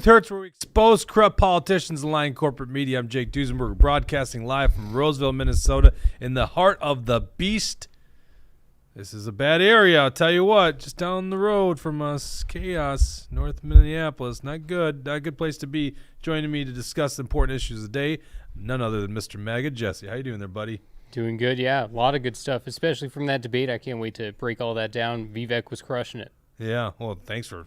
Hurts, where we expose corrupt politicians and lying corporate media. I'm Jake Duesenberg, broadcasting live from Roseville, Minnesota, in the heart of the beast. This is a bad area, I'll tell you what. Just down the road from us, chaos, north Minneapolis. Not good. Not a good place to be. Joining me to discuss important issues of the day, none other than Mr. MAGA Jesse. How you doing there, buddy? Doing good, yeah. A lot of good stuff, especially from that debate. I can't wait to break all that down. Vivek was crushing it. Yeah, well, thanks for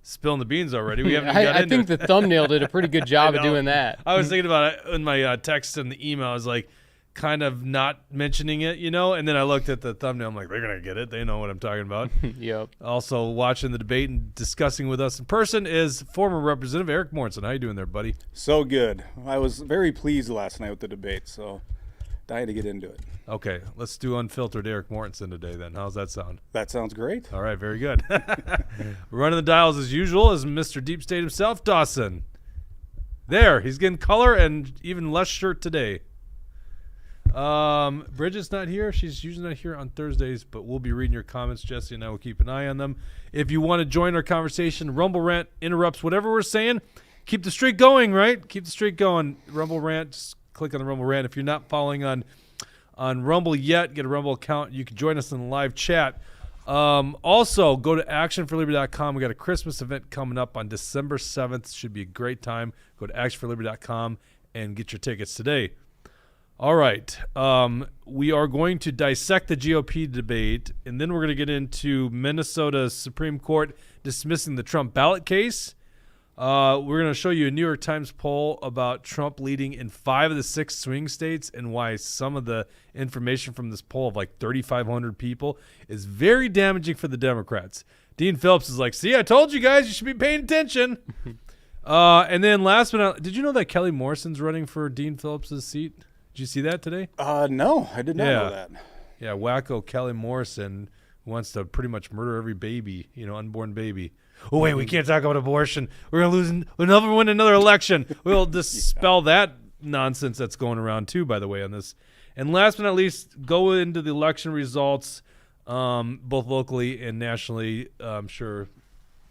spilling the beans already. We haven't got I think the thumbnail did a pretty good job of doing that. I was thinking about it in my text and the email. I was like, kind of not mentioning it, you know? And then I looked at the thumbnail. I'm like, they're going to get it. They know what I'm talking about. Yep. Also, watching the debate and discussing with us in person is former Representative Erik Mortensen. How you doing there, buddy? So good. I was very pleased last night with the debate, so dying to get into it. Okay, let's do unfiltered Erik Mortensen today then. How's that sound? That sounds great. All right, very good. Running the dials as usual is Mr. Deep State himself, Dawson. There, he's getting color and even less shirt today. Bridget's not here. She's usually not here on Thursdays, but we'll be reading your comments. Jesse and I will keep an eye on them. If you want to join our conversation, Rumble Rant interrupts whatever we're saying. Keep the streak going, right? Keep the streak going. Rumble Rant, just click on the Rumble Rant. If you're not following on Rumble yet, get a Rumble account. You can join us in the live chat. Also, go to actionforliberty.com. We got a Christmas event coming up on December 7th. Should be a great time. Go to actionforliberty.com and get your tickets today. All right. We are going to dissect the GOP debate, and then we're going to get into Minnesota Supreme Court dismissing the Trump ballot case. We're going to show you a New York Times poll about Trump leading in 5 of the 6 swing states and why some of the information from this poll of like 3,500 people is very damaging for the Democrats. Dean Phillips is like, see, I told you guys you should be paying attention. And then last but not, did you know that Kelly Morrison's running for Dean Phillips' seat? Did you see that today? No, I did not know that. Yeah, wacko Kelly Morrison wants to pretty much murder every baby, unborn baby. Oh, wait, we can't talk about abortion. We're going to win another election. We'll dispel that nonsense that's going around, too, by the way, on this. And last but not least, go into the election results, both locally and nationally. I'm sure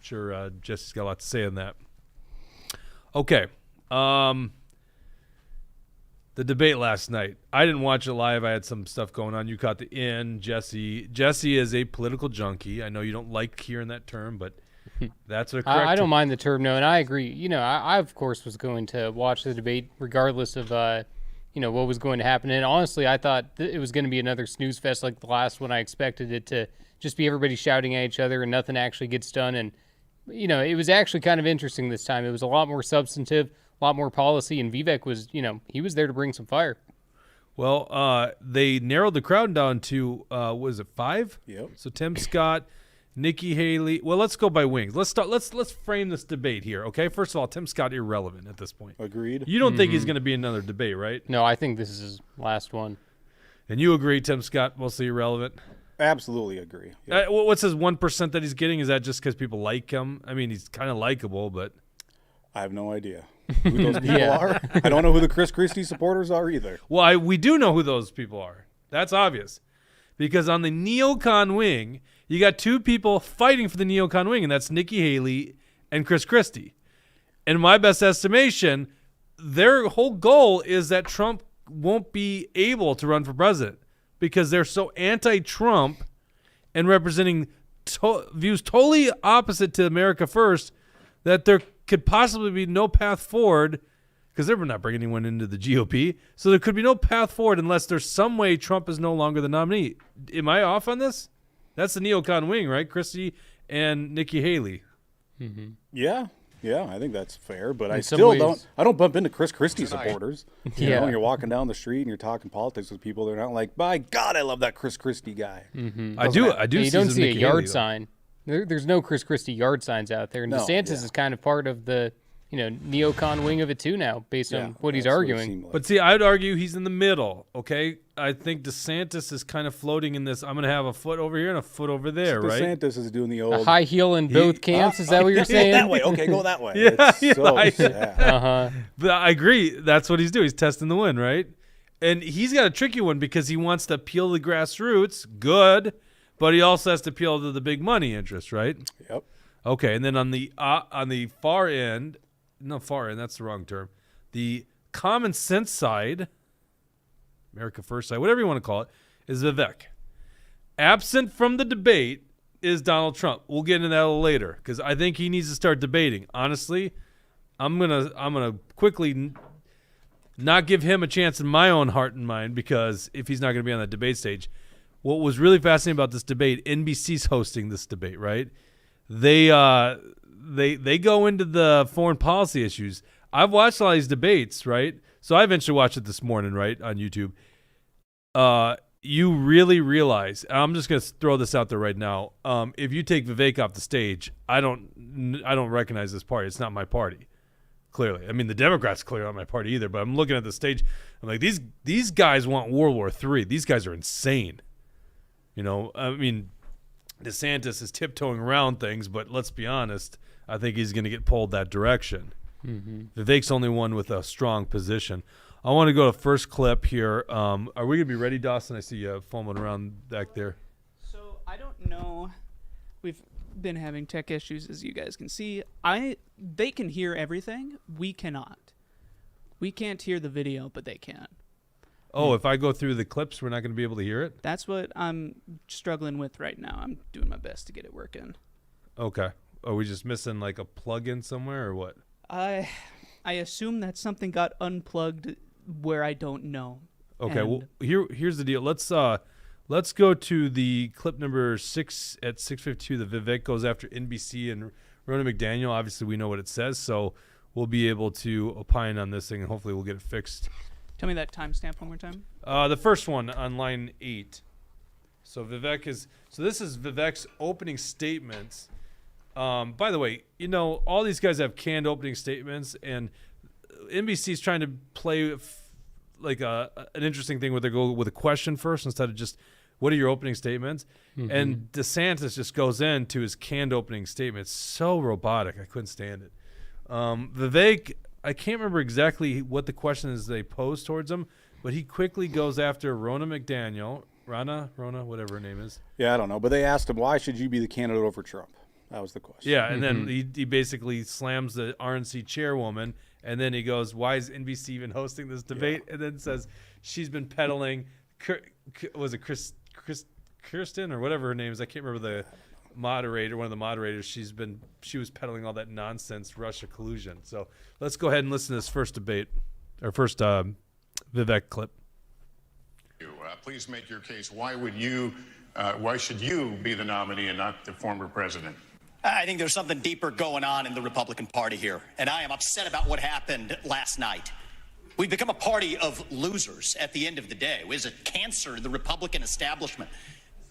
Jesse's got a lot to say on that. Okay. The debate last night. I didn't watch it live. I had some stuff going on. You caught the end. Jesse is a political junkie. I know you don't like hearing that term, but that's a correct I don't mind the term, no, and I agree. I of course was going to watch the debate regardless of what was going to happen. And honestly, I thought it was going to be another snooze fest like the last one. I expected it to just be everybody shouting at each other and nothing actually gets done. And it was actually kind of interesting this time. It was a lot more substantive, a lot more policy, and Vivek was, he was there to bring some fire. Well, they narrowed the crowd down to, was it 5? Yep. So Tim Scott, Nikki Haley. Well, let's go by wings. Let's start. Let's frame this debate here, okay? First of all, Tim Scott irrelevant at this point. Agreed. You don't think he's going to be another debate, right? No, I think this is his last one. And you agree, Tim Scott, mostly irrelevant? Absolutely agree. Yep. What's his 1% that he's getting? Is that just because people like him? I mean, he's kind of likable, but I have no idea who those people are. I don't know who the Chris Christie supporters are either. Well, we do know who those people are. That's obvious. Because on the neocon wing, you got 2 people fighting for the neocon wing, and that's Nikki Haley and Chris Christie. And my best estimation, their whole goal is that Trump won't be able to run for president because they're so anti-Trump and representing views totally opposite to America First that there could possibly be no path forward because they're not bringing anyone into the GOP. So there could be no path forward unless there's some way Trump is no longer the nominee. Am I off on this? That's the neocon wing, right? Christie and Nikki Haley. Mm-hmm. Yeah, I think that's fair. But I don't bump into Chris Christie supporters. You know, you're walking down the street and you're talking politics with people. They're not like, by God, I love that Chris Christie guy. Mm-hmm. I do. You don't see a yard sign. There's no Chris Christie yard signs out there. And DeSantis is kind of part of the neocon wing of it too now, based on what he's arguing. Like. But see, I'd argue he's in the middle, okay? I think DeSantis is kind of floating in this, I'm going to have a foot over here and a foot over there, right? DeSantis is doing the old... A high heel in both camps, is that what you're saying? That way, okay, go that way. Yeah, it's so sad. But I agree, that's what he's doing. He's testing the wind, right? And he's got a tricky one because he wants to appeal to the grassroots, good, but he also has to appeal to the big money interest, right? Yep. Okay, and then on the far end, no, far end, that's the wrong term. The common sense side, America First side, whatever you want to call it, is Vivek. Absent from the debate is Donald Trump. We'll get into that a little later because I think he needs to start debating. Honestly, I'm gonna quickly not give him a chance in my own heart and mind because if he's not going to be on the debate stage. What was really fascinating about this debate, NBC's hosting this debate, right? They go into the foreign policy issues. I've watched all these debates, right? So I eventually watched it this morning, right, on YouTube. You really realize, and I'm just going to throw this out there right now. If you take Vivek off the stage, I don't recognize this party. It's not my party. Clearly, I mean the Democrats clearly not my party either. But I'm looking at the stage. I'm like these guys want World War III. These guys are insane. You know, I mean, DeSantis is tiptoeing around things, but let's be honest. I think he's going to get pulled that direction. Mm-hmm. Vivek's only one with a strong position. I want to go to first clip here. Are we going to be ready, Dawson? I see you fumbling around back there. So I don't know. We've been having tech issues, as you guys can see. They can hear everything. We cannot. We can't hear the video, but they can. Oh, if I go through the clips, we're not going to be able to hear it? That's what I'm struggling with right now. I'm doing my best to get it working. Okay. Are we just missing like a plug-in somewhere or what? I assume that something got unplugged where I don't know. Okay. Well, here's the deal. Let's go to the clip number 6 at 6:52. The Vivek goes after NBC and Ronna McDaniel. Obviously, we know what it says, so we'll be able to opine on this thing, and hopefully we'll get it fixed. Tell me that timestamp one more time. The first one on line 8. So this is Vivek's opening statements. By the way, you know, all these guys have canned opening statements, and NBC's trying to play an interesting thing where they go with a question first instead of just, what are your opening statements? Mm-hmm. And DeSantis just goes into his canned opening statement. It's so robotic. I couldn't stand it. Vivek, I can't remember exactly what the question is they pose towards him, but he quickly goes after Ronna McDaniel. Ronna, whatever her name is. Yeah, I don't know. But they asked him, why should you be the candidate over Trump? That was the question. Yeah, and then he basically slams the RNC chairwoman, and then he goes, why is NBC even hosting this debate? Yeah. And then says she's been peddling, was it Kirsten or whatever her name is? I can't remember the moderator, one of the moderators. She was peddling all that nonsense, Russia collusion. So let's go ahead and listen to this first debate, or first Vivek clip. Please make your case. Why should you be the nominee and not the former president? I think there's something deeper going on in the Republican Party here, and I am upset about what happened last night. We've become a party of losers at the end of the day. It was a cancer to the Republican establishment.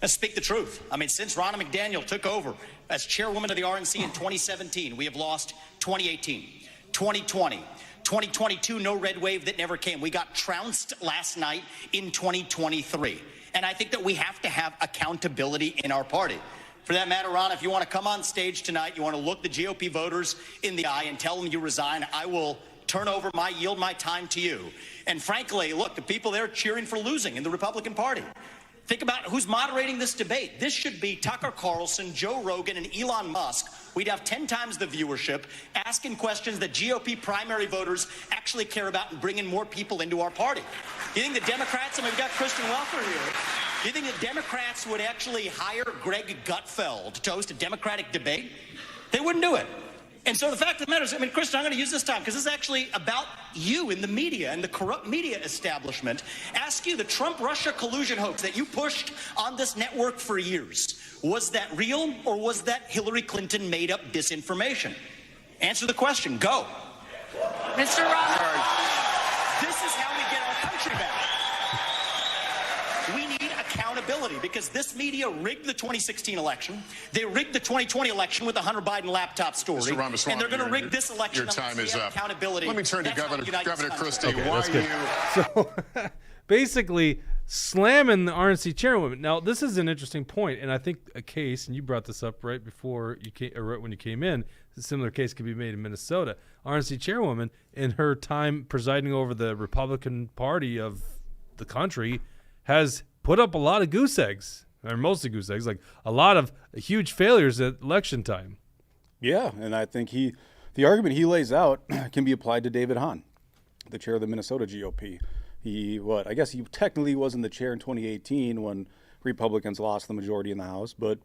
Let's speak the truth. I mean, since Ronna McDaniel took over as chairwoman of the RNC in 2017, we have lost 2018, 2020, 2022, no red wave that never came. We got trounced last night in 2023. And I think that we have to have accountability in our party. For that matter, Ron, if you want to come on stage tonight, you want to look the GOP voters in the eye and tell them you resign, I will yield my time to you. And frankly, look, the people there cheering for losing in the Republican Party. Think about who's moderating this debate. This should be Tucker Carlson, Joe Rogan, and Elon Musk. We'd have 10 times the viewership, asking questions that GOP primary voters actually care about and bringing more people into our party. You think the Democrats, and we've got Kristen Welker here, you think the Democrats would actually hire Greg Gutfeld to host a Democratic debate? They wouldn't do it. And so the fact of the matter is, I mean, Kristen, I'm going to use this time because this is actually about you in the media and the corrupt media establishment. Ask you, the Trump-Russia collusion hoax that you pushed on this network for years, was that real or was that Hillary Clinton made up disinformation? Answer the question. Go. Mr. Roberts. This is how we get our country back. We need accountability because this media rigged the 2016 election. They rigged the 2020 election with the Hunter Biden laptop story. Mr. Ramaswamy, and they're going to rig this election. Your time is up. Accountability. Let me turn to Governor Christie. Okay, why that's good. you? So basically slamming the RNC chairwoman. Now, this is an interesting point, and I think a case, and you brought this up right before you came, or right when you came in, a similar case could be made in Minnesota. RNC chairwoman, in her time presiding over the Republican Party of the country, has put up a lot of goose eggs, or mostly goose eggs, like a lot of huge failures at election time. Yeah, and I think the argument he lays out can be applied to David Hahn, the chair of the Minnesota GOP. I guess he technically wasn't the chair in 2018 when Republicans lost the majority in the House, but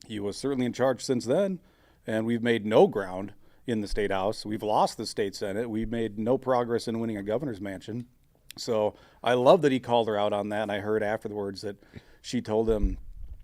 he was certainly in charge since then, and we've made no ground in the state House. We've lost the state Senate. We've made no progress in winning a governor's mansion. So I love that he called her out on that, and I heard afterwards that she told him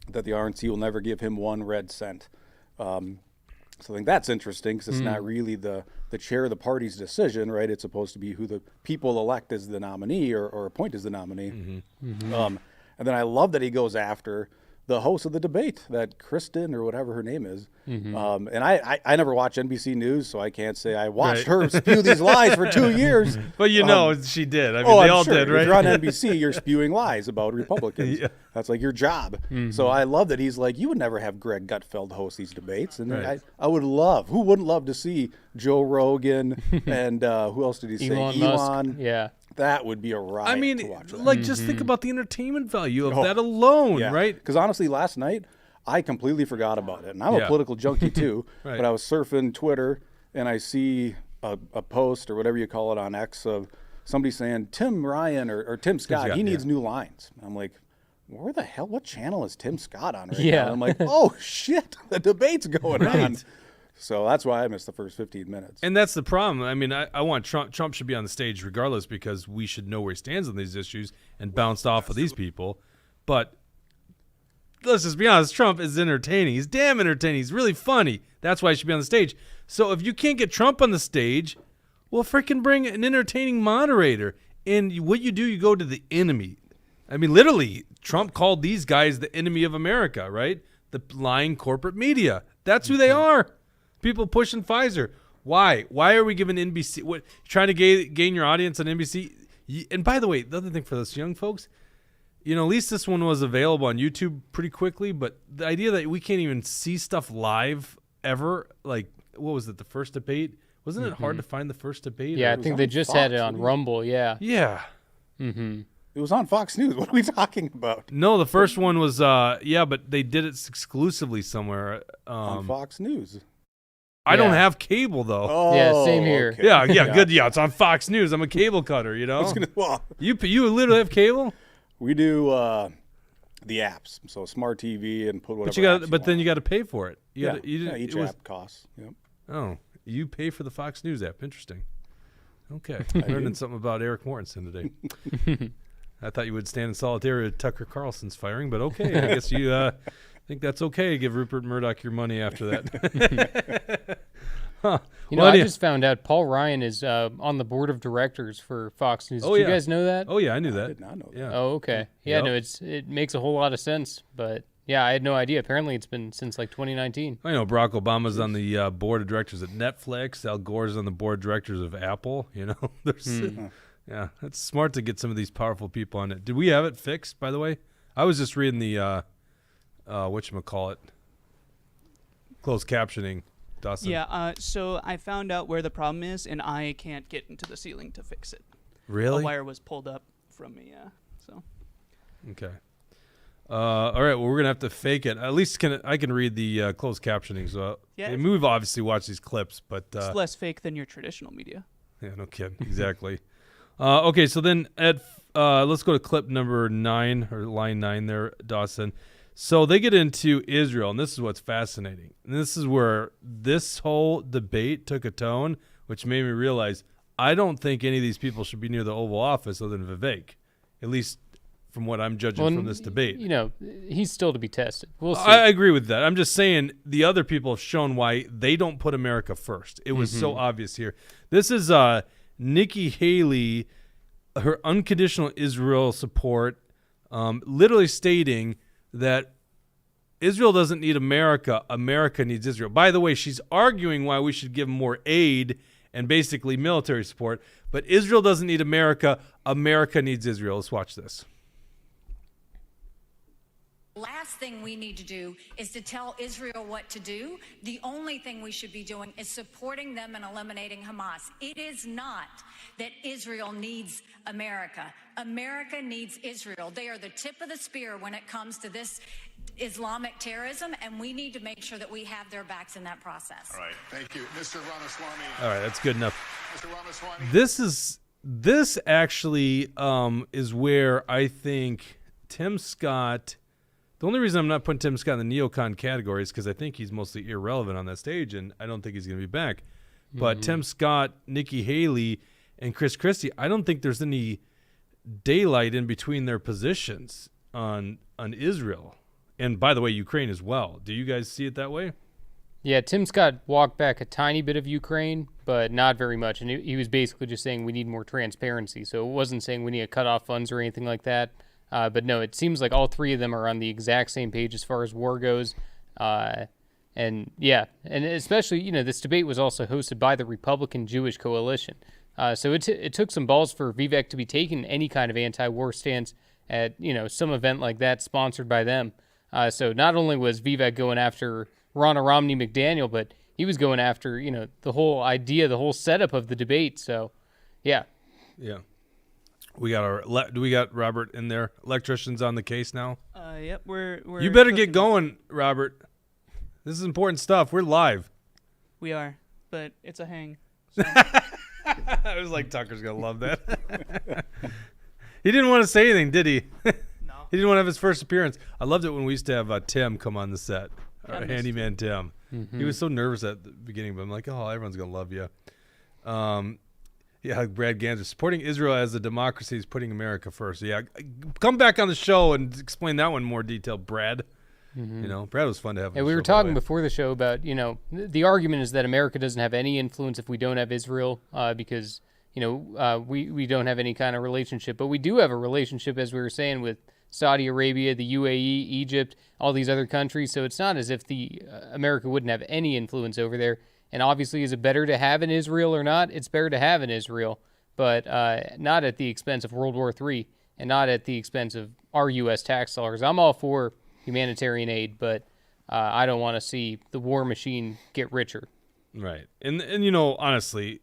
that the RNC will never give him one red cent. So I think that's interesting because it's not really the chair of the party's decision, right? It's supposed to be who the people elect as the nominee or appoint as the nominee. And then I love that he goes after the host of the debate, that Kristen or whatever her name is. And I never watch NBC News, so I can't say I watched her spew these lies for 2 years. But she did. I mean, they all did, right? If you're on NBC, you're spewing lies about Republicans. That's like your job. So I love that he's like, you would never have Greg Gutfeld host these debates. And I would love, who wouldn't love to see Joe Rogan and who else did he say? Elon Musk. Yeah. That would be a riot. I mean, to watch that. like, just think about the entertainment value of that alone, right? Because honestly, last night, I completely forgot about it. And I'm a political junkie too, but I was surfing Twitter and I see a post or whatever you call it on X of somebody saying, Tim Ryan or Tim Scott, he needs new lines. I'm like, where the hell, what channel is Tim Scott on right now? I'm like, oh shit, the debate's going on. So that's why I missed the first 15 minutes. And that's the problem. I mean, I want Trump. Trump should be on the stage regardless because we should know where he stands on these issues and bounce off of these people. But let's just be honest, Trump is entertaining. He's damn entertaining. He's really funny. That's why he should be on the stage. So if you can't get Trump on the stage, well, freaking bring an entertaining moderator. And what you do, you go to the enemy. I mean, literally, Trump called these guys the enemy of America, right? The lying corporate media. That's who they are. People pushing Pfizer. Why? Why are we giving NBC? What, trying to gain your audience on NBC? And by the way, the other thing for those young folks, at least this one was available on YouTube pretty quickly. But the idea that we can't even see stuff live ever, like, what was it, the first debate? Wasn't it hard to find the first debate? Yeah, I think they just had it on Rumble. Yeah. Yeah. It was on Fox News. What are we talking about? No, the first one was, but they did it exclusively somewhere. On Fox News. I don't have cable though. Oh, yeah, same here. Okay. Yeah, good. Yeah, it's on Fox News. I'm a cable cutter, You literally have cable? We do the apps, so smart TV and put whatever. But then you got to pay for it. Each app costs. Yep. Oh, you pay for the Fox News app? Interesting. Okay, learning something about Erik Mortensen today. I thought you would stand in solidarity with Tucker Carlson's firing, but okay, I guess you. think that's okay. Give Rupert Murdoch your money after that. I just found out Paul Ryan is on the board of directors for Fox News. Did you guys know that? Oh, yeah, I knew that. I did not know that. Yeah. Oh, okay. Yeah, no, it makes a whole lot of sense. But, yeah, I had no idea. Apparently it's been since, 2019. I know Barack Obama's on the board of directors at Netflix. Al Gore's on the board of directors of Apple. Yeah, it's smart to get some of these powerful people on it. Did we have it fixed, by the way? I was just reading the whatchamacallit, closed captioning, Dawson. Yeah, so I found out where the problem is, and I can't get into the ceiling to fix it. Really? A wire was pulled up from me, so. Okay. All right, well, we're going to have to fake it. At least I can read the closed captioning. So we've obviously watched these clips, but... it's less fake than your traditional media. Yeah, no kidding. Exactly. Okay, so then let's go to clip number 9, or line 9 there, Dawson. So they get into Israel, and this is what's fascinating. And this is where this whole debate took a tone, which made me realize I don't think any of these people should be near the Oval Office other than Vivek, at least from what I'm judging from this debate. He's still to be tested. We'll see. I agree with that. I'm just saying the other people have shown why they don't put America first. It was so obvious here. This is Nikki Haley, her unconditional Israel support, literally stating that Israel doesn't need America. America needs Israel. By the way, she's arguing why we should give more aid and basically military support. But Israel doesn't need America. America needs Israel. Let's watch this. Last thing we need to do is to tell Israel what to do. The only thing we should be doing is supporting them and eliminating Hamas. It is not that Israel needs America. America needs Israel. They are the tip of the spear when it comes to this Islamic terrorism, and we need to make sure that we have their backs in that process. All right. Thank you. Mr. Ramaswamy. All right, that's good enough. Mr. Ramaswamy. This actually is where I think Tim Scott. The only reason I'm not putting Tim Scott in the neocon category is because I think he's mostly irrelevant on that stage, and I don't think he's going to be back. But Tim Scott, Nikki Haley, and Chris Christie, I don't think there's any daylight in between their positions on Israel. And by the way, Ukraine as well. Do you guys see it that way? Yeah, Tim Scott walked back a tiny bit of Ukraine, but not very much. And he was basically just saying we need more transparency. So it wasn't saying we need to cut off funds or anything like that. But no, it seems like all three of them are on the exact same page as far as war goes. And yeah, and especially, this debate was also hosted by the Republican Jewish Coalition. So it took some balls for Vivek to be taking any kind of anti-war stance at, some event like that sponsored by them. So not only was Vivek going after Ronna Romney McDaniel, but he was going after, the whole idea, the whole setup of the debate. So, yeah. Yeah. Do we got Robert in there? Electricians on the case now? Yep, we're You better cooking. get going, Robert. This is important stuff. We're live. We are, but it's a hang. So. I was like, Tucker's going to love that. He didn't want to say anything, did he? No. He didn't want to have his first appearance. I loved it when we used to have Tim come on the set. Yeah, Our handyman Tim. He was so nervous at the beginning, but I'm like, oh, everyone's going to love you. Yeah, Brad Ganser. Supporting Israel as a democracy is putting America first. Yeah, come back on the show and explain that one in more detail, Brad. Brad was fun to have. And we were talking before the show about, the argument is that America doesn't have any influence if we don't have Israel because, we don't have any kind of relationship. But we do have a relationship, as we were saying, with Saudi Arabia, the UAE, Egypt, all these other countries. So it's not as if America wouldn't have any influence over there. And obviously, is it better to have in Israel or not? It's better to have in Israel, but not at the expense of World War III and not at the expense of our U.S. tax dollars. I'm all for humanitarian aid, but I don't want to see the war machine get richer. Right. And honestly,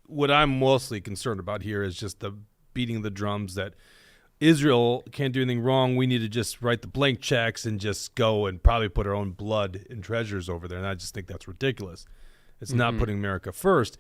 what I'm mostly concerned about here is just the beating the drums that Israel can't do anything wrong. We need to just write the blank checks and just go and probably put our own blood and treasures over there. And I just think that's ridiculous. It's not putting America first.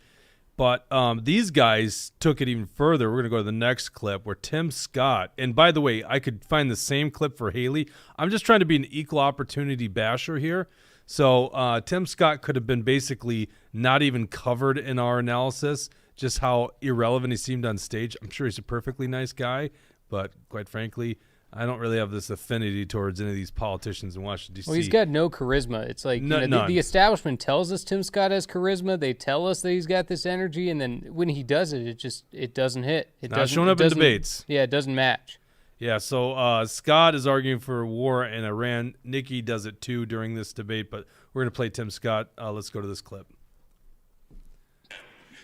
But these guys took it even further. We're going to go to the next clip where Tim Scott, and by the way, I could find the same clip for Haley. I'm just trying to be an equal opportunity basher here. So Tim Scott could have been basically not even covered in our analysis, just how irrelevant he seemed on stage. I'm sure he's a perfectly nice guy, but quite frankly, I don't really have this affinity towards any of these politicians in Washington, D.C. Well, he's got no charisma. It's like the establishment tells us Tim Scott has charisma. They tell us that he's got this energy, and then when he does it, it doesn't hit. It not showing up in debates. Yeah, it doesn't match. Yeah, so Scott is arguing for war in Iran. Nikki does it too during this debate, but we're going to play Tim Scott. Let's go to this clip.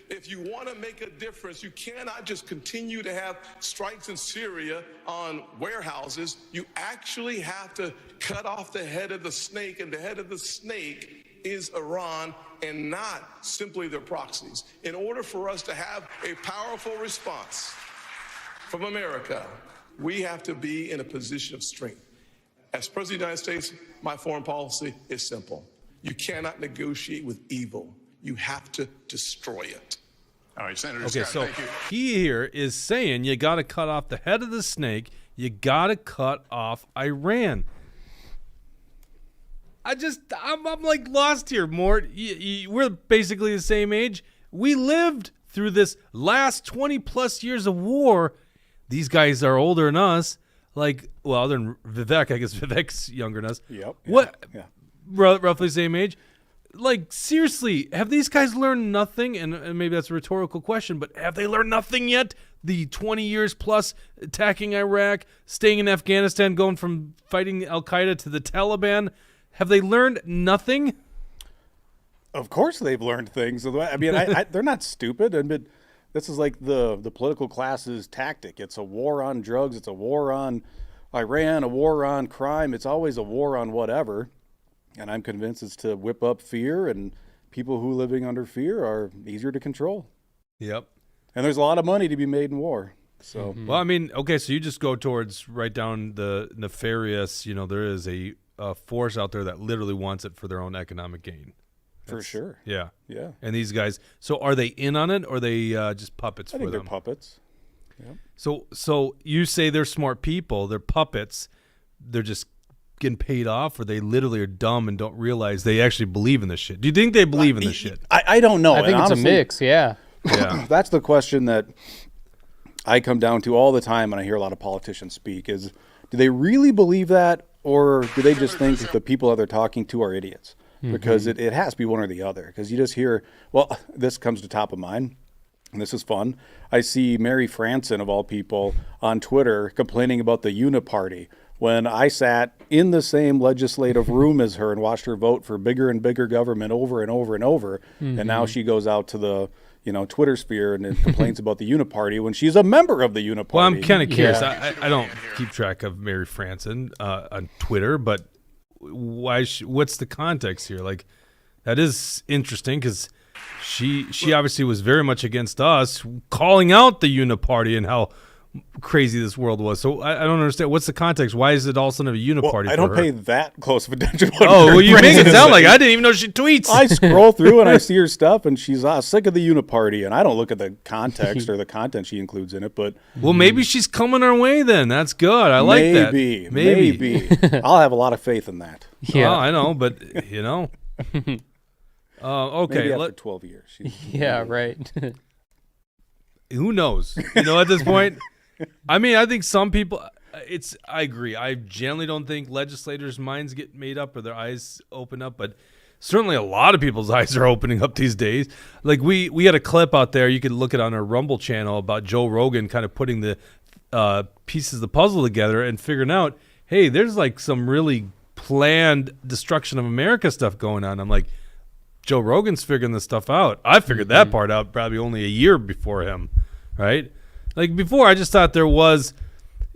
If you want to make a difference, you cannot just continue to have strikes in Syria on warehouses. You actually have to cut off the head of the snake, and the head of the snake is Iran and not simply their proxies. In order for us to have a powerful response from America, we have to be in a position of strength. As President of the United States, my foreign policy is simple. You cannot negotiate with evil. You have to destroy it. All right, Senator Okay, Scott, so thank you. he here is saying you got to cut off the head of the snake. You got to cut off Iran. I'm like lost here, Mort. We're basically the same age. We lived through this last 20 plus years of war. These guys are older than us. Like, well, other than Vivek, I guess Vivek's younger than us. Yep. What? Yeah. Roughly same age. Like, seriously, have these guys learned nothing? And maybe that's a rhetorical question, but have they learned nothing yet? The 20 years plus attacking Iraq, staying in Afghanistan, going from fighting Al-Qaeda to the Taliban. Have they learned nothing? Of course they've learned things. I mean, they're not stupid. I mean, this is like the political class's tactic. It's a war on drugs. It's a war on Iran, a war on crime. It's always a war on whatever. And I'm convinced it's to whip up fear, and people who are living under fear are easier to control. Yep. And there's a lot of money to be made in war. So, Well, I mean, okay, so you just go towards right down the nefarious, there is a force out there that literally wants it for their own economic gain. for sure. Yeah. Yeah. And these guys, so are they in on it, or are they just puppets I for think they're them? puppets. Yep. So you say they're smart people, they're puppets, they're just getting paid off, or they literally are dumb and don't realize they actually believe in this shit? Do you think they believe in this shit? I don't know. I think And it's honestly, a mix. Yeah. Yeah. That's the question that I come down to all the time when I hear a lot of politicians speak is, do they really believe that, or do they just think that the people that they're talking to are idiots? Because it has to be one or the other. Because you just hear, well, this comes to top of mind, and this is fun. I see Mary Franson, of all people, on Twitter complaining about the Uniparty when I sat in the same legislative room as her and watched her vote for bigger and bigger government over and over and over. And now she goes out to the Twitter sphere and complains about the Uniparty when she's a member of the Uniparty. Well, I'm kind of curious. Yeah. I don't keep track of Mary Franson on Twitter, but why? What's the context here? Like, that is interesting because she obviously was very much against us, calling out the Uniparty and how crazy this world was. So I don't understand. What's the context? Why is it all of a sudden a Uniparty? Well, I don't for her? pay that close of attention. Oh, well, you make it sound like I didn't even know she tweets. I scroll through and I see her stuff, and she's sick of the Uniparty, and I don't look at the context or the content she includes in it. But Well, maybe she's coming our way then. That's good. I like that. Maybe. I'll have a lot of faith in that. Yeah. Well, I know, but okay. Maybe after 12 years. Yeah. Right. Who knows? At this point, I mean, I think some people. I agree. I generally don't think legislators' minds get made up or their eyes open up, but certainly a lot of people's eyes are opening up these days. Like we had a clip out there. You could look it on our Rumble channel about Joe Rogan kind of putting the pieces of the puzzle together and figuring out, hey, there's like some really planned destruction of America stuff going on. I'm like, Joe Rogan's figuring this stuff out. I figured that part out probably only a year before him, right? Like before, I just thought there was,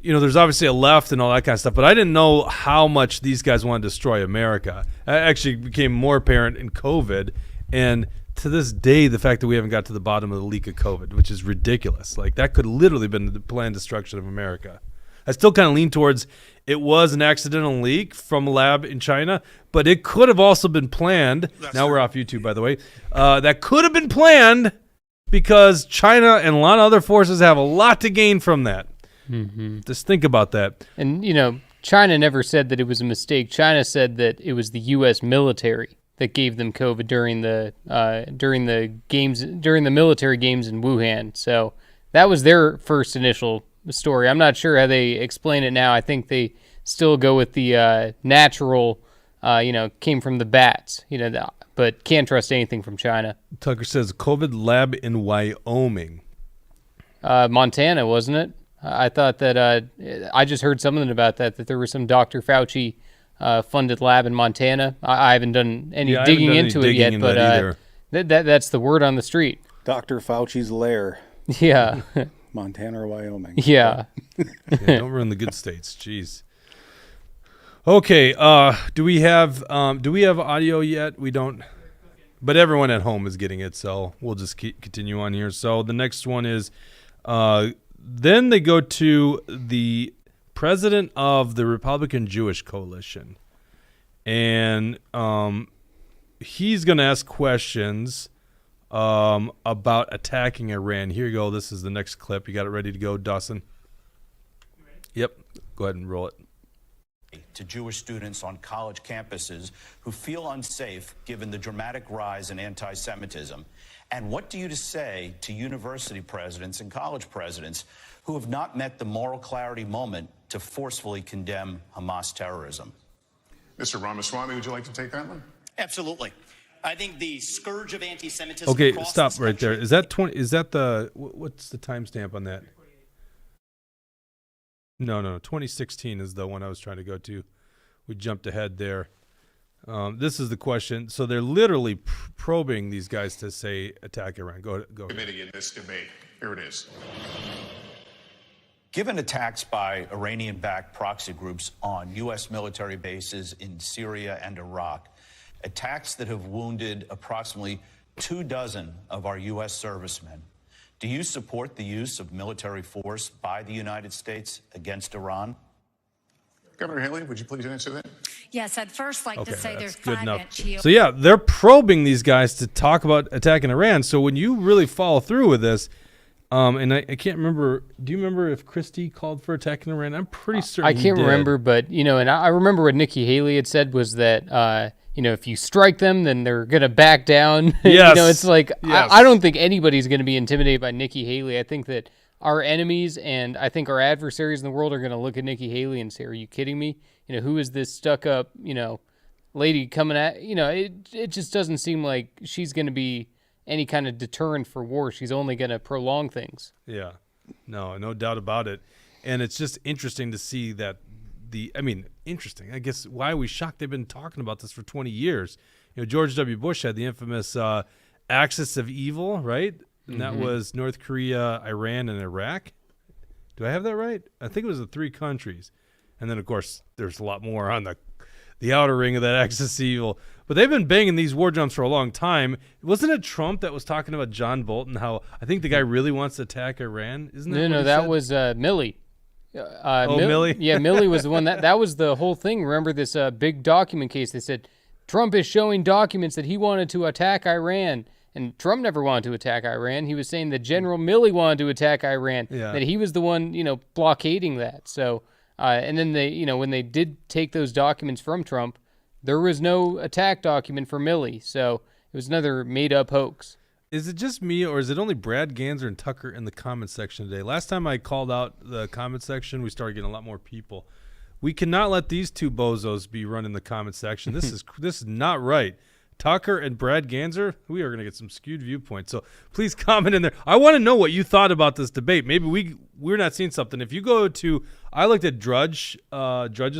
there's obviously a left and all that kind of stuff, but I didn't know how much these guys want to destroy America. It actually became more apparent in COVID, and to this day, the fact that we haven't got to the bottom of the leak of COVID, which is ridiculous. Like that could literally have been the planned destruction of America. I still kind of lean towards it was an accidental leak from a lab in China, but it could have also been planned. Now we're off YouTube, by the way. That could have been planned because China and a lot of other forces have a lot to gain from that. Just think about that. And, China never said that it was a mistake. China said that it was the U.S. military that gave them COVID during the military games in Wuhan. So that was their first initial story. I'm not sure how they explain it now. I think they still go with the natural, came from the bats, but can't trust anything from China. Tucker says COVID lab in Wyoming. Montana, wasn't it? I thought that I just heard something about that there was some Dr. Fauci funded lab in Montana. I haven't done any digging into it yet, but that's the word on the street. Dr. Fauci's lair. Yeah. Montana or Wyoming. Yeah. Don't ruin the good states. Jeez. Okay. Do we have audio yet? We don't. But everyone at home is getting it, so we'll just continue on here. So the next one is, then they go to the president of the Republican Jewish Coalition, and he's going to ask questions about attacking Iran. Here you go. This is the next clip. You got it ready to go, Dawson? Yep. Go ahead and roll it. To Jewish students on college campuses who feel unsafe given the dramatic rise in anti-Semitism? And what do you say to university presidents and college presidents who have not met the moral clarity moment to forcefully condemn Hamas terrorism? Mr. Ramaswamy, would you like to take that one? Absolutely. I think the scourge of anti-Semitism. Okay, stop right there. Is that 20? Is that the what's the timestamp on that? No. 2016 is the one I was trying to go to. We jumped ahead there. This is the question. So they're literally probing these guys to say attack Iran. Go. Committee in this debate. Here it is. Given attacks by Iranian-backed proxy groups on U.S. military bases in Syria and Iraq, attacks that have wounded approximately 24 of our U.S. servicemen, Do you support the use of military force by the United States against Iran? Governor Haley, would you please answer that? Yes, I'd first like to say there's good enough. 5-inch heel. So yeah, they're probing these guys to talk about attacking Iran. So when you really follow through with this, and I can't remember. Do you remember if Christie called for attacking Iran? I'm pretty certain. I can't remember, but and I remember what Nikki Haley had said was that if you strike them, then they're gonna back down. Yes. It's like Yes. I don't think anybody's gonna be intimidated by Nikki Haley. I think that our enemies and I think our adversaries in the world are gonna look at Nikki Haley and say, "Are you kidding me? Who is this stuck up lady coming at?" It just doesn't seem like she's gonna be any kind of deterrent for war. She's only going to prolong things. Yeah, no doubt about it. And it's just interesting to see that interesting. I guess why are we shocked? They've been talking about this for 20 years. George W. Bush had the infamous axis of evil, right? And that was North Korea, Iran, and Iraq. Do I have that right? I think it was the 3 countries. And then, of course, there's a lot more on the outer ring of that axis of evil. But they've been banging these war drums for a long time. Wasn't it Trump that was talking about John Bolton, how I think the guy really wants to attack Iran? Isn't that No, that was Milley. Milley? Yeah, Milley was the one. That was the whole thing. Remember this big document case? They said Trump is showing documents that he wanted to attack Iran. And Trump never wanted to attack Iran. He was saying that General Milley wanted to attack Iran, that he was the one, blockading that. So, and then they, when they did take those documents from Trump, there was no attack document for Milley. So it was another made-up hoax. Is it just me, or is it only Brad Ganser and Tucker in the comment section today? Last time I called out the comment section, we started getting a lot more people. We cannot let these 2 bozos be running the comment section. This is not right. Tucker and Brad Ganser, we are going to get some skewed viewpoints. So please comment in there. I want to know what you thought about this debate. Maybe we're not seeing something. If you go to, I looked at Drudge's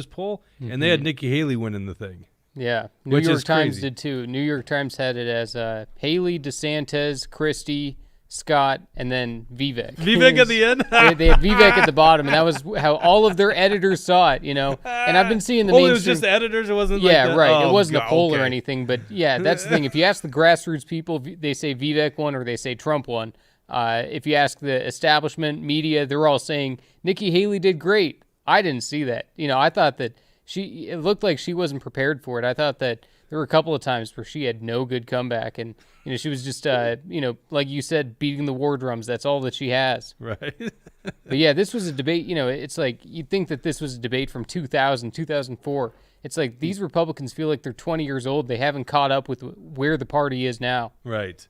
poll, and they had Nikki Haley winning the thing. Yeah, New York Times did too. New York Times had it as Haley, DeSantis, Christie, Scott, and then Vivek. Vivek at the end? They had Vivek at the bottom, and that was how all of their editors saw it, And I've been seeing the mainstream. It was just editors? It wasn't right. It wasn't a poll or okay. anything, but yeah, that's the thing. If you ask the grassroots people, they say Vivek won or they say Trump won. If you ask the establishment media, they're all saying Nikki Haley did great. I didn't see that. I thought that it looked like she wasn't prepared for it. I thought that there were a couple of times where she had no good comeback, and she was just like you said, beating the war drums. That's all that she has. Right. But yeah, this was a debate. It's like you'd think that this was a debate from 2000, 2004. It's like these Republicans feel like they're 20 years old. They haven't caught up with where the party is now. Right.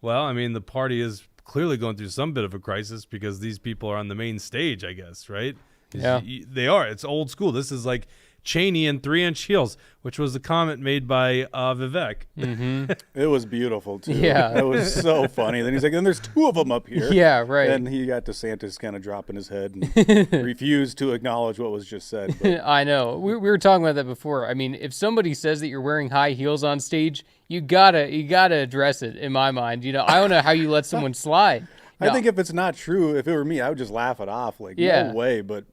Well, the party is clearly going through some bit of a crisis because these people are on the main stage, I guess, right? Yeah. They are. It's old school. This is like Cheney and 3-inch heels, which was the comment made by Vivek. Mm-hmm. It was beautiful, too. Yeah. It was so funny. Then he's like, and there's 2 of them up here. Yeah, right. And he got DeSantis kind of dropping his head and refused to acknowledge what was just said. But I know. We were talking about that before. If somebody says that you're wearing high heels on stage, you gotta address it, in my mind. I don't know how you let someone slide. I think if it's not true, if it were me, I would just laugh it off. Like, no way. But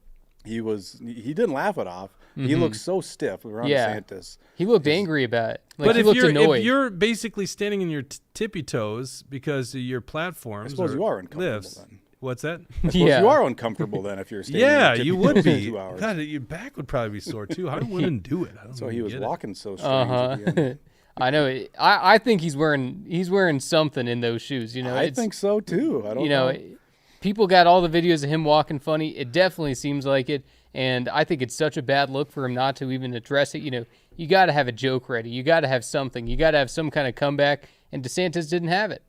he didn't laugh it off. Mm-hmm. He looked so stiff around DeSantis. He looked angry about it. But he looked annoyed. If you're basically standing in your tippy toes because of your platforms, I suppose you are uncomfortable then. What's that? I suppose you are uncomfortable then if you're standing in your tippy you would toes be. for 2 hours. God, your back would probably be sore too. How do women do it? I don't so even he was get walking so strange. At the end. I know. I think he's wearing something in those shoes. I think so too. I don't know. People got all the videos of him walking funny. It definitely seems like it. And I think it's such a bad look for him not to even address it. You got to have a joke ready. You got to have something. You got to have some kind of comeback. And DeSantis didn't have it.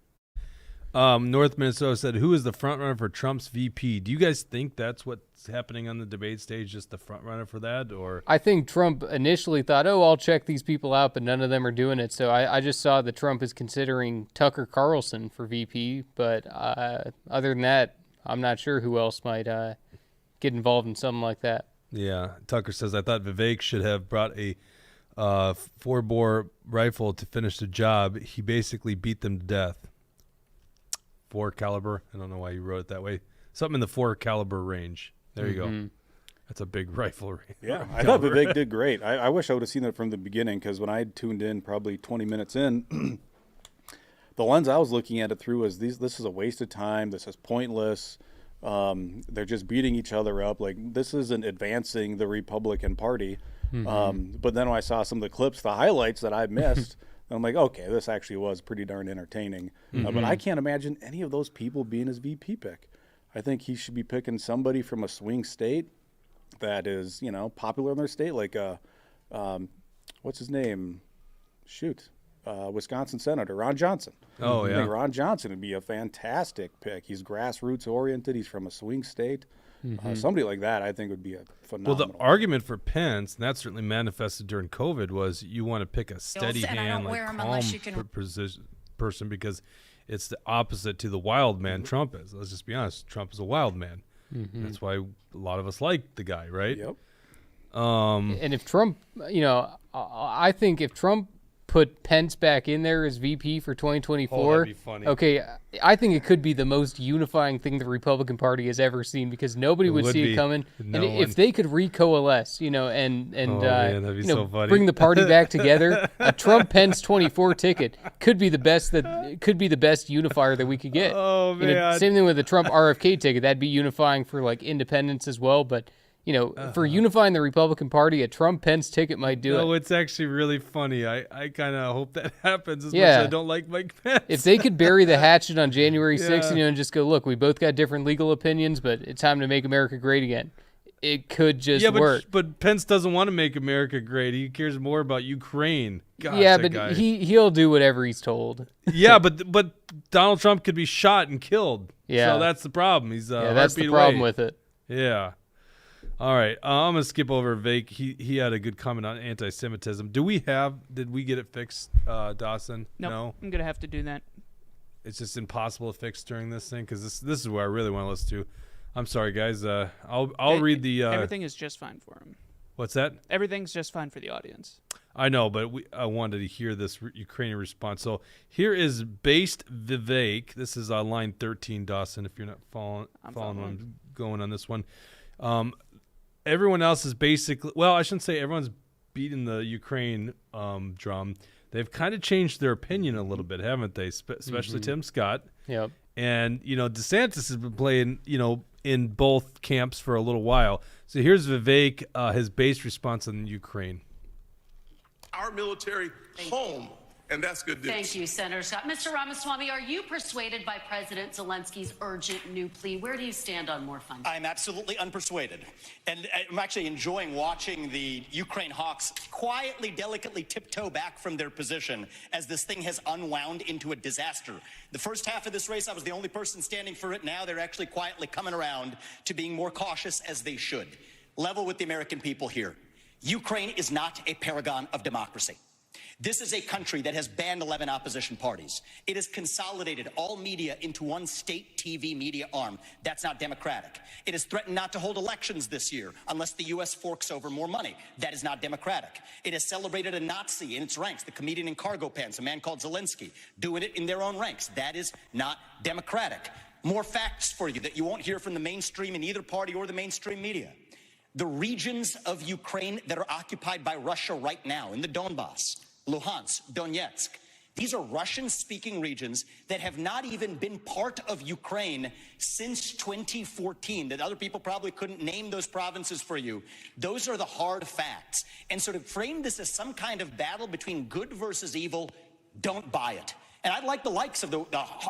North Minnesota said, who is the front runner for Trump's VP? Do you guys think that's what's happening on the debate stage, just the front runner for that? Or I think Trump initially thought, I'll check these people out, but none of them are doing it. So I just saw that Trump is considering Tucker Carlson for VP. But other than that, I'm not sure who else might get involved in something like that. Yeah. Tucker says, I thought Vivek should have brought a 4-bore rifle to finish the job. He basically beat them to death. 4 caliber. I don't know why you wrote it that way. Something in the 4 caliber range. There you go. That's a big rifle. Yeah, I thought Vivek did great. I wish I would have seen that from the beginning because when I tuned in probably 20 minutes in, the lens I was looking at it through is this is a waste of time. This is pointless. They're just beating each other up. Like, this isn't advancing the Republican Party. But then when I saw some of the clips, the highlights that I missed, I'm like, okay, this actually was pretty darn entertaining. But I can't imagine any of those people being his VP pick. I think he should be picking somebody from a swing state that is, popular in their state, like what's his name? Wisconsin Senator Ron Johnson. Oh, yeah. I think Ron Johnson would be a fantastic pick. He's grassroots oriented. He's from a swing state. Somebody like that, I think, would be a phenomenal. Well, the argument for Pence, and that certainly manifested during COVID, was you want to pick a steady hand, like calm person, because it's the opposite to the wild man Trump is. Let's just be honest. Trump is a wild man. That's why a lot of us like the guy, right? Yep. And if Trump, I think if Trump put Pence back in there as VP for 2024, that'd be funny. Okay, I think it could be the most unifying thing the Republican Party has ever seen, because nobody would see it coming. And if they could recoalesce, and that'd be so funny. bring the party back together, a Trump Pence 24 ticket could be the best unifier that we could get. Oh man. Same thing with the Trump RFK ticket. That'd be unifying for like independents as well, but for unifying the Republican Party, a Trump-Pence ticket might do it. No, it's actually really funny. I kind of hope that happens as much as I don't like Mike Pence. If they could bury the hatchet on January 6th, and just go, look, we both got different legal opinions, but it's time to make America great again. It could just work. But Pence doesn't want to make America great. He cares more about Ukraine. Gosh, yeah, but he'll do whatever he's told. Yeah, but Donald Trump could be shot and killed. Yeah. So that's the problem. He's that's the problem with it. Yeah. All right, I'm gonna skip over Vake. He had a good comment on anti-Semitism. Did we get it fixed, Dawson? Nope. No. I'm gonna have to do that. It's just impossible to fix during this thing, because this is what I really want to listen to. I'm sorry, guys. I'll read the. Everything is just fine for him. What's that? Everything's just fine for the audience. I know, but I wanted to hear this Ukrainian response. So here is Based Vivek. This is on line 13, Dawson. If you're not following what I'm going on this one. Everyone else is basically, well, I shouldn't say everyone's beating the Ukraine drum. They've kind of changed their opinion a little bit, haven't they? Especially Tim Scott. Yep. And, DeSantis has been playing, in both camps for a little while. So here's Vivek, his base response on Ukraine. Our military home. And that's good news. Thank you, Senator Scott. Mr. Ramaswamy, are you persuaded by President Zelensky's urgent new plea? Where do you stand on more funding? I'm absolutely unpersuaded. And I'm actually enjoying watching the Ukraine hawks quietly, delicately tiptoe back from their position as this thing has unwound into a disaster. The first half of this race, I was the only person standing for it. Now they're actually quietly coming around to being more cautious, as they should. Level with the American people here. Ukraine is not a paragon of democracy. This is a country that has banned 11 opposition parties. It has consolidated all media into one state TV media arm. That's not democratic. It has threatened not to hold elections this year unless the U.S. forks over more money. That is not democratic. It has celebrated a Nazi in its ranks, the comedian in cargo pants, a man called Zelensky, doing it in their own ranks. That is not democratic. More facts for you that you won't hear from the mainstream in either party or the mainstream media. The regions of Ukraine that are occupied by Russia right now, in the Donbass, Luhansk, Donetsk, these are Russian-speaking regions that have not even been part of Ukraine since 2014, that other people probably couldn't name those provinces for you. Those are the hard facts. And so to frame this as some kind of battle between good versus evil, don't buy it. And I'd like the likes of the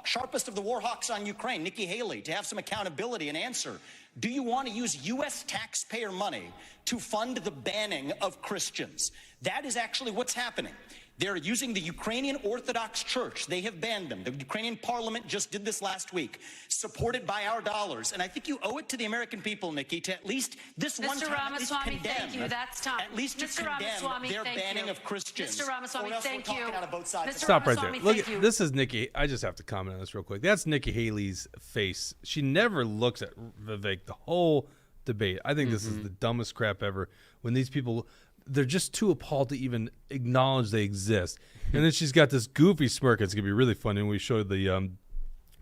sharpest of the war hawks on Ukraine, Nikki Haley, to have some accountability and answer. Do you want to use U.S. taxpayer money to fund the banning of Christians? That is actually what's happening. They're using the Ukrainian Orthodox Church. They have banned them. The Ukrainian parliament just did this last week, supported by our dollars. And I think you owe it to the American people, Nikki, to at least this one time at least condemn. Thank you. That's time. At least to condemn their banning of Christians. Mr. Ramaswamy, thank you. Out of both sides. Stop right there. Look, this is Nikki. I just have to comment on this real quick. That's Nikki Haley's face. She never looks at Vivek the whole debate. I think this is the dumbest crap ever. When these people, they're just too appalled to even acknowledge they exist. And then she's got this goofy smirk. It's going to be really funny when we show the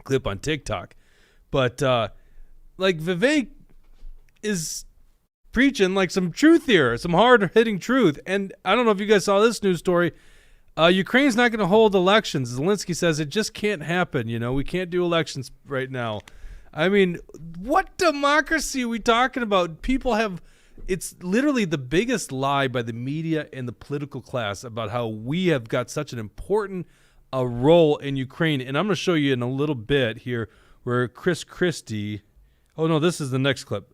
clip on TikTok. But, like, Vivek is preaching, like, some truth here, some hard-hitting truth. And I don't know if you guys saw this news story. Ukraine's not going to hold elections. Zelensky says it just can't happen. We can't do elections right now. I mean, what democracy are we talking about? It's literally the biggest lie by the media and the political class about how we have got such an important role in Ukraine. And I'm going to show you in a little bit here where Chris Christie, oh no, this is the next clip.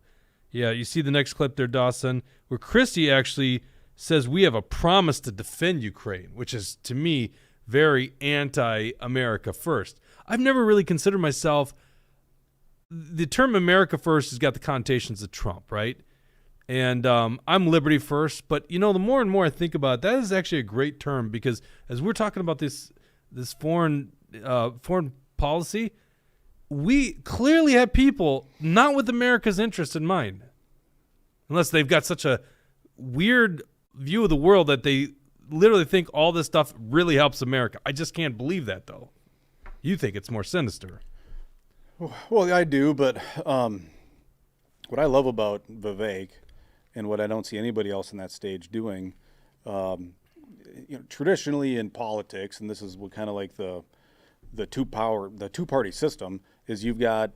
Yeah, you see the next clip there, Dawson, where Christie actually says we have a promise to defend Ukraine, which is, to me, very anti-America first. I've never really considered myself, the term America first has got the connotations of Trump, right? And I'm liberty first, but the more and more I think about it, that is actually a great term, because as we're talking about this foreign policy, we clearly have people not with America's interest in mind, unless they've got such a weird view of the world that they literally think all this stuff really helps America. I just can't believe that, though. You think it's more sinister. Well, I do, but what I love about Vivek, and what I don't see anybody else in that stage doing, traditionally in politics, and this is what kind of like the two-party system, is you've got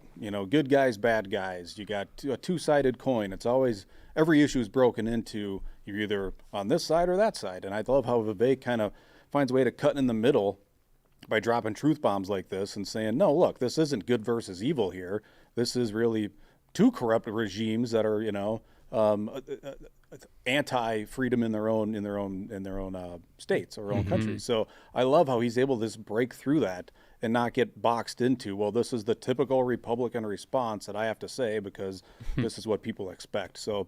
good guys, bad guys. You got a two-sided coin. It's always, every issue is broken into, you're either on this side or that side. And I love how Vivek kind of finds a way to cut in the middle by dropping truth bombs like this and saying, no, look, this isn't good versus evil here. This is really two corrupt regimes that are anti-freedom in their own states or own countries. So I love how he's able to just break through that and not get boxed into, well, this is the typical Republican response that I have to say because this is what people expect. So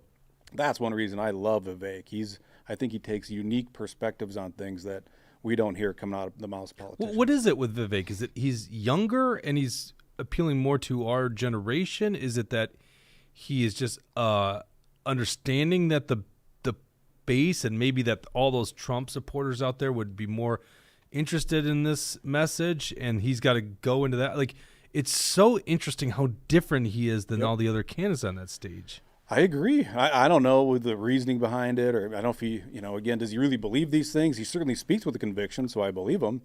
that's one reason I love Vivek. I think he takes unique perspectives on things that we don't hear coming out of the mouths of politicians. What is it with Vivek? Is it he's younger and he's appealing more to our generation? Is it that he is just understanding that the base and maybe that all those Trump supporters out there would be more interested in this message and he's got to go into that? Like, it's so interesting how different he is than all the other candidates on that stage. I agree. I don't know with the reasoning behind it, or I don't know if he, again, does he really believe these things? He certainly speaks with a conviction, so I believe him.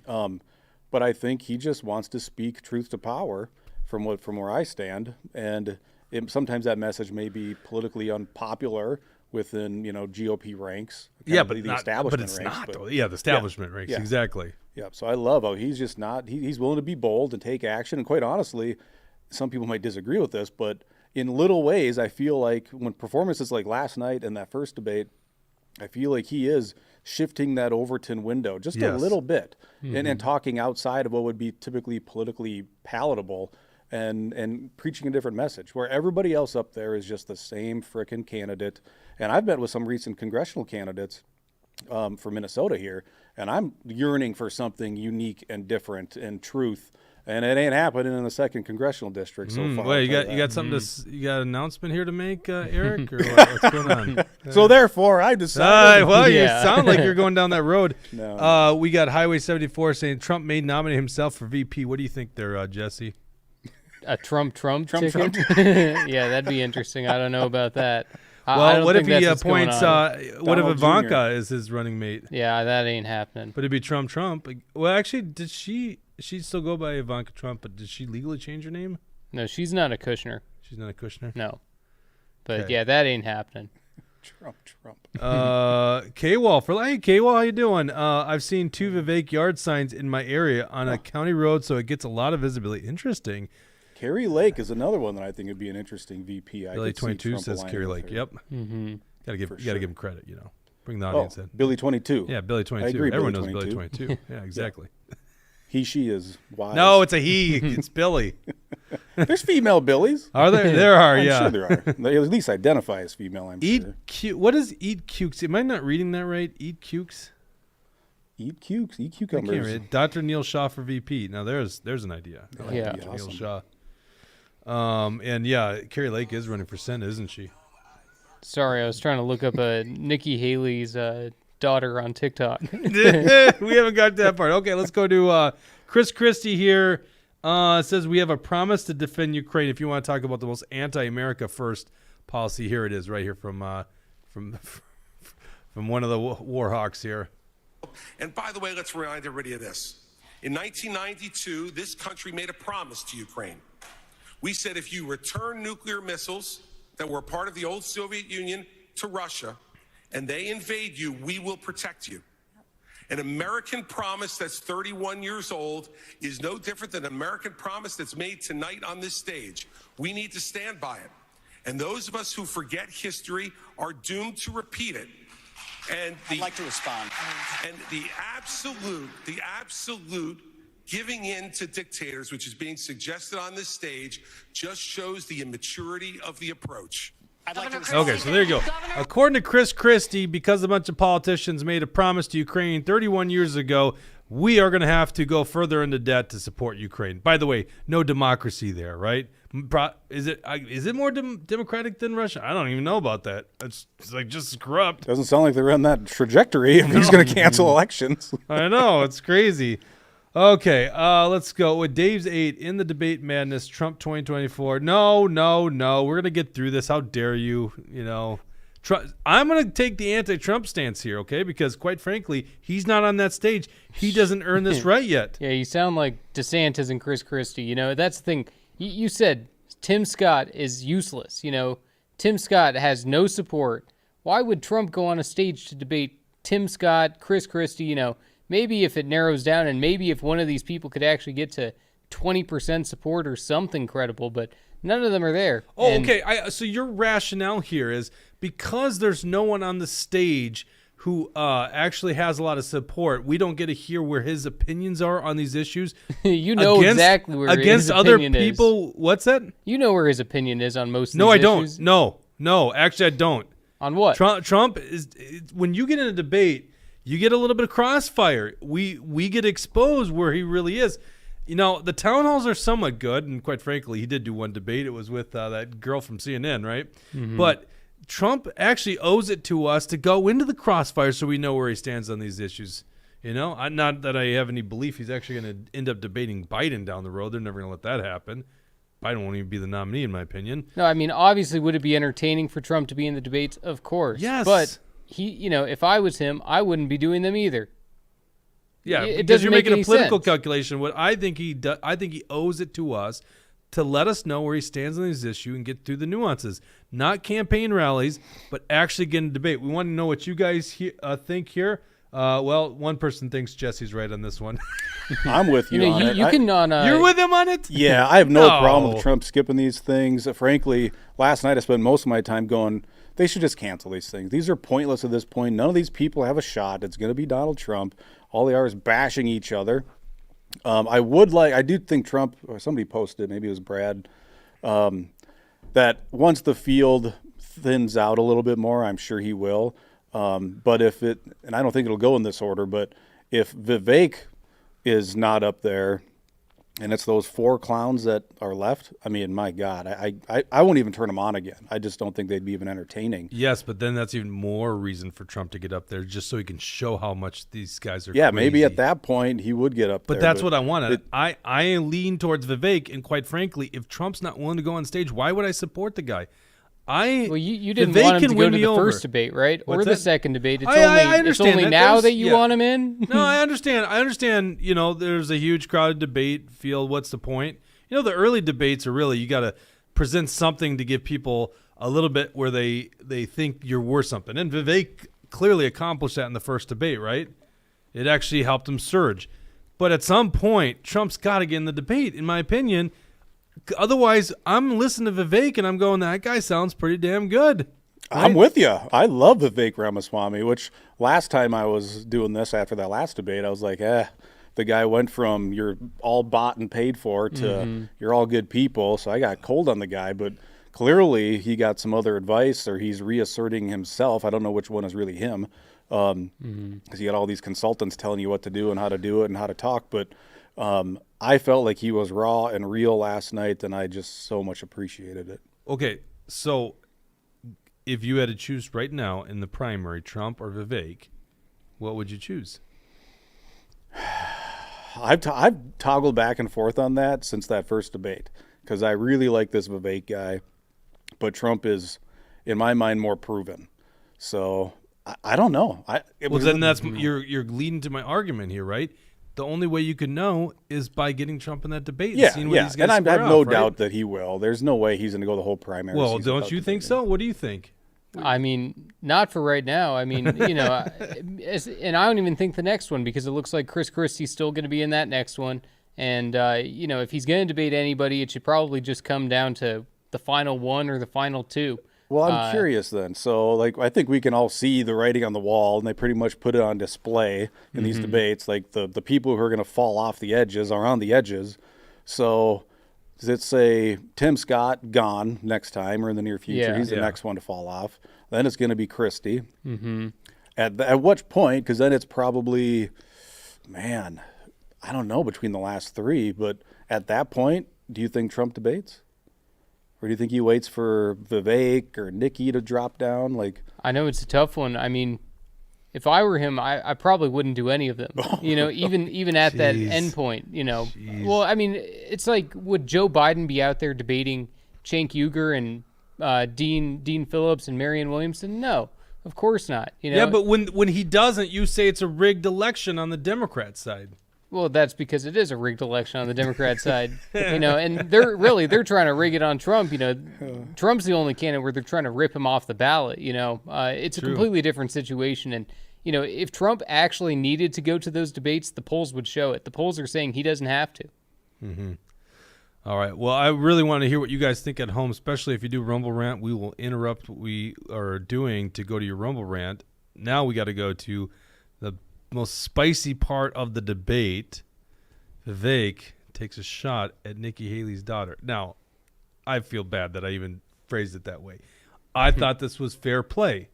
But I think he just wants to speak truth to power from where I stand, and sometimes that message may be politically unpopular within GOP ranks. Yeah, but the establishment but it's ranks. Not. Though. Yeah, the establishment ranks, exactly. Yeah, so I love how he's just not. He's willing to be bold and take action. And quite honestly, some people might disagree with this, but in little ways, I feel like when performances like last night and that first debate, I feel like he is shifting that Overton window just a little bit and talking outside of what would be typically politically palatable and preaching a different message, where everybody else up there is just the same frickin' candidate. And I've met with some recent congressional candidates for Minnesota here, and I'm yearning for something unique and different and truth. And it ain't happening in the 2nd congressional district so far. Wait, you got something you got an announcement here to make, Eric, or what's going on? So therefore, I decided. You sound like you're going down that road. No. We got Highway 74 saying Trump may nominate himself for VP. What do you think there, Jesse? A Trump ticket? Yeah, that'd be interesting. I don't know about that. Well, what if he appoints? What if Ivanka is his running mate? Yeah, that ain't happening. But it'd be Trump. Well, actually, did she still go by Ivanka Trump? But did she legally change her name? No, she's not a Kushner. She's not a Kushner. No, but yeah, that ain't happening. Trump. K-Wall hey K-Wall, how you doing? I've seen 2 Vivek yard signs in my area on a county road, so it gets a lot of visibility. Interesting. Kerry Lake is another one that I think would be an interesting VP. Billy 22 says Kerry Lake. Yep. Mm-hmm. Gotta give him credit. Bring the audience in. Billy 22. Yeah, Billy 22. I agree. Everyone Billy knows 22. Billy 22. Yeah, exactly. He, she is wise. No, it's a he. It's Billy. There's female Billies. Are there? There are. I'm yeah. sure there are. They at least identify as female. I'm sure. What is eat cukes? Am I not reading that right? Eat cukes. Eat cukes. Eat I cucumbers. can't read. Dr. Neil Shaw for VP. Now there's an idea. Yeah. Dr. Neil Shaw. And yeah, Kerry Lake is running for Senate, isn't she? Sorry, I was trying to look up Nikki Haley's daughter on TikTok. We haven't got to that part. Okay, let's go to Chris Christie here. Says we have a promise to defend Ukraine. If you want to talk about the most anti-America first policy, here it is, right here from one of the war hawks here. And by the way, let's remind everybody of this. In 1992, this country made a promise to Ukraine. We said if you return nuclear missiles that were part of the old Soviet Union to Russia and they invade you, we will protect you. An American promise that's 31 years old is no different than an American promise that's made tonight on this stage. We need to stand by it. And those of us who forget history are doomed to repeat it. And I'd like to respond. And the absolute giving in to dictators, which is being suggested on this stage, just shows the immaturity of the approach. I'd like to Okay, so there you go. According to Chris Christie, because a bunch of politicians made a promise to Ukraine 31 years ago, we are going to have to go further into debt to support Ukraine. By the way, no democracy there, right? Is it more democratic than Russia? I don't even know about that. It's like just corrupt. Doesn't sound like they're on that trajectory if he's going to cancel elections. I know. It's crazy. Okay, let's go with Dave's 8 in the debate madness. Trump 2024. No. We're gonna get through this. How dare you? You know, I'm gonna take the anti-Trump stance here, okay? Because quite frankly, he's not on that stage. He doesn't earn this right yet. Yeah, you sound like DeSantis and Chris Christie. You know, that's the thing. You said Tim Scott is useless. You know, Tim Scott has no support. Why would Trump go on a stage to debate Tim Scott, Chris Christie? You know. Maybe if it narrows down and maybe if one of these people could actually get to 20% support or something credible, but none of them are there. Oh, okay. So your rationale here is because there's no one on the stage who actually has a lot of support, we don't get to hear where his opinions are on these issues. You know exactly where his opinion other people. is. What's that? You know where his opinion is on most of No, these I issues. don't. No, actually I don't. On what? Trump is when you get in a debate, you get a little bit of crossfire. We get exposed where he really is. You know, the town halls are somewhat good, and quite frankly, he did do one debate. It was with that girl from CNN, right? Mm-hmm. But Trump actually owes it to us to go into the crossfire so we know where he stands on these issues. You know, not that I have any belief he's actually going to end up debating Biden down the road. They're never going to let that happen. Biden won't even be the nominee, in my opinion. No, I mean, obviously, would it be entertaining for Trump to be in the debates? Of course. Yes. But he, you know, if I was him, I wouldn't be doing them either. Yeah, it because doesn't you're make making any a political sense. calculation. What I think he owes it to us to let us know where he stands on this issue and get through the nuances. Not campaign rallies, but actually get in a debate. We want to know what you guys think here. Well, one person thinks Jesse's right on this one. I'm with you, on it. You're with him on it? Yeah, I have no problem with Trump skipping these things. Frankly, last night I spent most of my time going, they should just cancel these things. These are pointless at this point. None of these people have a shot. It's going to be Donald Trump. All they are is bashing each other. I do think Trump, or somebody posted, maybe it was Brad, that once the field thins out a little bit more, I'm sure he will. But and I don't think it'll go in this order, but if Vivek is not up there, and it's those four clowns that are left, I mean, my God, I won't even turn them on again. I just don't think they'd be even entertaining. Yes, but then that's even more reason for Trump to get up there, just so he can show how much these guys are Yeah, crazy. maybe at that point he would get up there. But that's what I wanted. I lean towards Vivek, and quite frankly, if Trump's not willing to go on stage, why would I support the guy? Well, you didn't Vivek want him to can go win to me the over. first debate, right? What's Or the that? second debate. It's I understand only that. now that you want him in? No, I understand. You know, there's a huge crowded debate field. What's the point? You know, the early debates are really, you got to present something to give people a little bit where they think you're worth something. And Vivek clearly accomplished that in the first debate, right? It actually helped him surge. But at some point, Trump's got to get in the debate, in my opinion. Otherwise, I'm listening to Vivek and I'm going, that guy sounds pretty damn good. Right? I'm with you. I love Vivek Ramaswamy, which last time I was doing this after that last debate, I was like, the guy went from you're all bought and paid for to you're all good people. So I got cold on the guy, but clearly he got some other advice or he's reasserting himself. I don't know which one is really him because you got all these consultants telling you what to do and how to do it and how to talk. But I felt like he was raw and real last night, and I just so much appreciated it. Okay, so if you had to choose right now in the primary, Trump or Vivek, what would you choose? I've toggled back and forth on that since that first debate because I really like this Vivek guy, but Trump is, in my mind, more proven. So I don't know. Well, then that's you're leading to my argument here, right? The only way you can know is by getting Trump in that debate. Yeah, and seeing what he's and gonna I have square no off, right? doubt that he will. There's no way he's going to go the whole primary. Well, season don't without you think debating. so? What do you think? I mean, not for right now. I mean, and I don't even think the next one, because it looks like Chris Christie's still going to be in that next one. And, if he's going to debate anybody, it should probably just come down to the final one or the final two. Well, I'm curious then. So, I think we can all see the writing on the wall, and they pretty much put it on display in these debates. Like, the people who are going to fall off the edges are on the edges. So, does it say Tim Scott gone next time or in the near future? Yeah. He's the next one to fall off. Then it's going to be Christie. Mm-hmm. At which point, because then it's probably, man, I don't know between the last three, but at that point, do you think Trump debates? Or do you think he waits for Vivek or Nikki to drop down? I know it's a tough one. I mean, if I were him, I probably wouldn't do any of them. Even at that end point, Well, I mean, it's like, would Joe Biden be out there debating Cenk Uygur and Dean Phillips and Marianne Williamson? No, of course not. Yeah, but when he doesn't, you say it's a rigged election on the Democrat side. Well, that's because it is a rigged election on the Democrat side, and they're trying to rig it on Trump. Trump's the only candidate where they're trying to rip him off the ballot. It's a completely different situation. And, if Trump actually needed to go to those debates, the polls would show it. The polls are saying he doesn't have to. Mm-hmm. All right. Well, I really want to hear what you guys think at home, especially if you do Rumble Rant. We will interrupt what we are doing to go to your Rumble Rant. Now we got to go to the most spicy part of the debate. Vivek takes a shot at Nikki Haley's daughter. Now, I feel bad that I even phrased it that way. I thought this was fair play,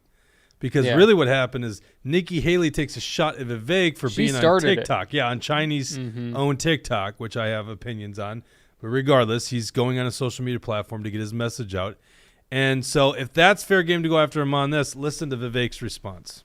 because really what happened is Nikki Haley takes a shot at Vivek for being on TikTok. Yeah, on Chinese-owned TikTok, which I have opinions on. But regardless, he's going on a social media platform to get his message out. And so if that's fair game to go after him on this, listen to Vivek's response.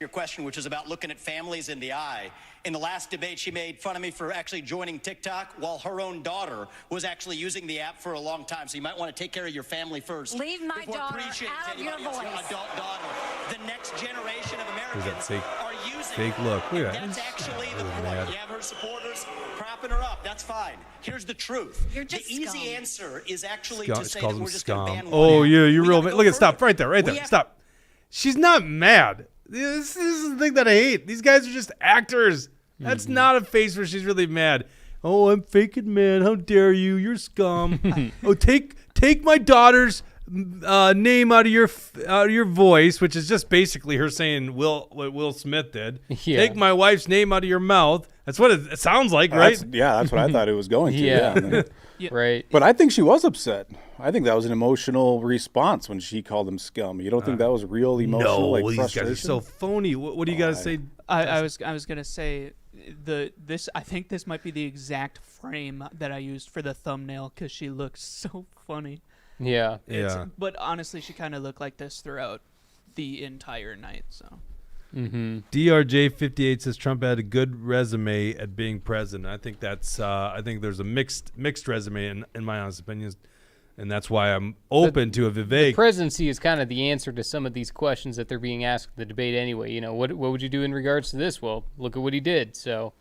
Your question, which is about looking at families in the eye. In the last debate, she made fun of me for actually joining TikTok while her own daughter was actually using the app for a long time. So you might want to take care of your family first. Leave my daughter out of your voice. Adult daughter. The next generation of Americans are using fake look. Look at that. That's actually the point. You have her supporters propping her up. That's fine. Here's the truth. You're just the easy scum. answer is actually to say that we're just going to ban one. Oh, yeah, you're real. Look Look at stop right there. Stop. She's not mad. This is the thing that I hate. These guys are just actors. That's not a face where she's really mad. Oh, I'm faking mad. How dare you? You're scum. Oh, take my daughter's name out of your voice, which is just basically her saying what Will Smith did. Yeah. Take my wife's name out of your mouth. That's what it sounds like, right? That's what I thought it was going to. Yeah. Right. But I think she was upset. I think that was an emotional response when she called him scum. You don't think that was real emotional, No, these frustration? guys are so phony. What do you got to say? I was gonna say I think this might be the exact frame that I used for the thumbnail, because she looks so funny. Yeah. But honestly, she kind of looked like this throughout the entire night. So. DRJ58 says Trump had a good resume at being president. I think that's. I think there's a mixed resume in my honest opinion, and that's why I'm open to a Vivek. The presidency is kind of the answer to some of these questions that they're being asked in the debate anyway. What would you do in regards to this? Well, look at what he did. So,